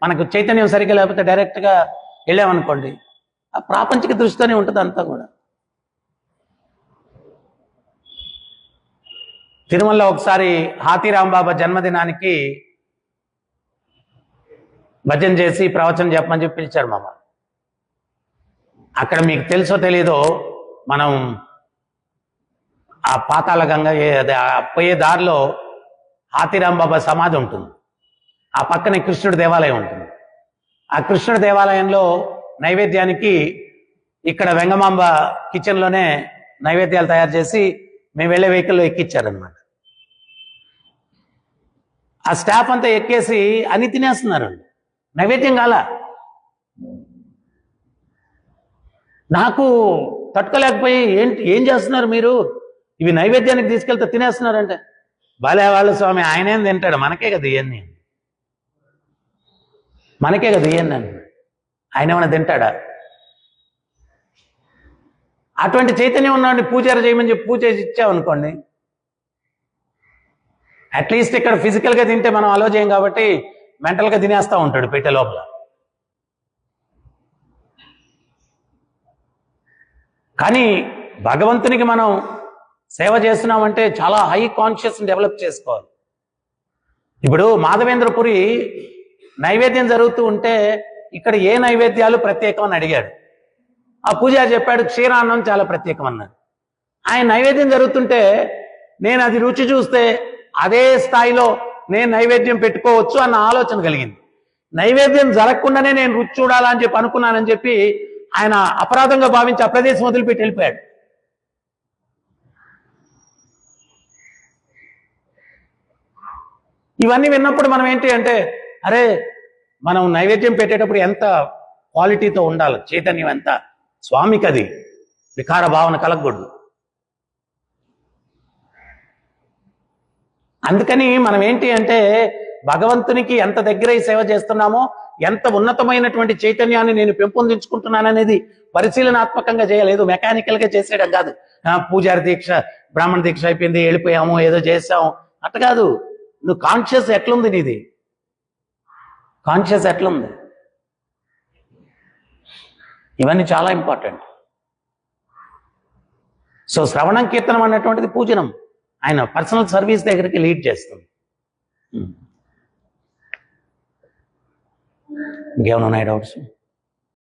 మనకు చైతన్యం సరిగ్గా లేకపోతే డైరెక్ట్గా వెళ్ళామనుకోండి, ఆ ప్రాపంచిక దృష్టితోనే ఉంటుంది అంతా కూడా. తిరుమలలో ఒకసారి హాతీరాం బాబా జన్మదినానికి భజన చేసి ప్రవచనం చెప్పమని చెప్పి పిలిచాడు మామ. అక్కడ మీకు తెలుసో తెలీదో, మనం ఆ పాతాళ గంగ అదే పోయే దారిలో హాతీరాం బాబా సమాధి ఉంటుంది, ఆ పక్కనే కృష్ణుడి దేవాలయం ఉంటుంది. ఆ కృష్ణుడి దేవాలయంలో నైవేద్యానికి ఇక్కడ వెంగమాంబ కిచెన్లోనే నైవేద్యాలు తయారు చేసి మేము వెళ్ళే వెహికల్లో ఎక్కిచ్చారనమాట. ఆ స్టాఫ్ అంతా ఎక్కేసి అన్ని తినేస్తున్నారు, నైవేద్యం కాల. నాకు తట్టుకోలేకపోయి, ఏం చేస్తున్నారు మీరు, ఇవి నైవేద్యానికి తీసుకెళ్తే తినేస్తున్నారంటే, బాలేవాళ్ళు స్వామి ఆయనేం తింటాడు, మనకే కదా ఇవన్నీ, మనకే కదా ఇవన్నీ, ఆయన ఏమైనా తింటాడా? అటువంటి చైతన్యం ఉన్నాడిని పూజారి చేయమని చెప్పి పూజ చేసి ఇచ్చామనుకోండి, అట్లీస్ట్ ఇక్కడ ఫిజికల్గా తింటే మనం అలో చేయం కాబట్టి మెంటల్గా తినేస్తూ ఉంటాడు పెట్టే లోపల. కానీ భగవంతునికి మనం సేవ చేస్తున్నామంటే చాలా హై కాన్షియస్ డెవలప్ చేసుకోవాలి. ఇప్పుడు మాధవేంద్రపురి నైవేద్యం జరుగుతూ ఉంటే ఇక్కడ ఏ నైవేద్యాలు ప్రత్యేకం అని అడిగాడు. ఆ పూజారి చెప్పాడు క్షీరాన్నం చాలా ప్రత్యేకం అన్నాడు. ఆయన నైవేద్యం జరుగుతుంటే నేను అది రుచి చూస్తే అదే స్థాయిలో నేను నైవేద్యం పెట్టుకోవచ్చు అన్న ఆలోచన కలిగింది. నైవేద్యం జరగకుండానే నేను రుచి చూడాలా అని చెప్పి అనుకున్నానని చెప్పి ఆయన అపరాధంగా భావించి ఆ ప్రదేశం వదిలిపెట్టి వెళ్ళిపోయాడు. ఇవన్నీ విన్నప్పుడు మనం ఏంటి అంటే, అరే మనం నైవేద్యం పెట్టేటప్పుడు ఎంత క్వాలిటీతో ఉండాలి, చైతన్యం ఎంత స్వామికి అది వికార భావన కలగకూడదు. అందుకని మనం ఏంటి అంటే భగవంతునికి ఎంత దగ్గర సేవ చేస్తున్నామో, ఎంత ఉన్నతమైనటువంటి చైతన్యాన్ని నేను పెంపొందించుకుంటున్నాననేది పరిశీలనాత్మకంగా చేయలేదు, మెకానికల్గా చేసేయడం కాదు. పూజారి దీక్ష, బ్రాహ్మణ దీక్ష అయిపోయింది వెళ్ళిపోయాము ఏదో చేసాము అట్ట కాదు. నువ్వు కాన్షియస్ ఎట్లుంది, నీది కాన్షియస్ ఎట్లుంది, ఇవన్నీ చాలా ఇంపార్టెంట్. సో శ్రవణం కీర్తనం అన్నటువంటిది పూజనం, ఆయన పర్సనల్ సర్వీస్ దగ్గరికి లీడ్ చేస్తుంది. ఇంకేమైనా ఉన్నాయి డౌట్స్?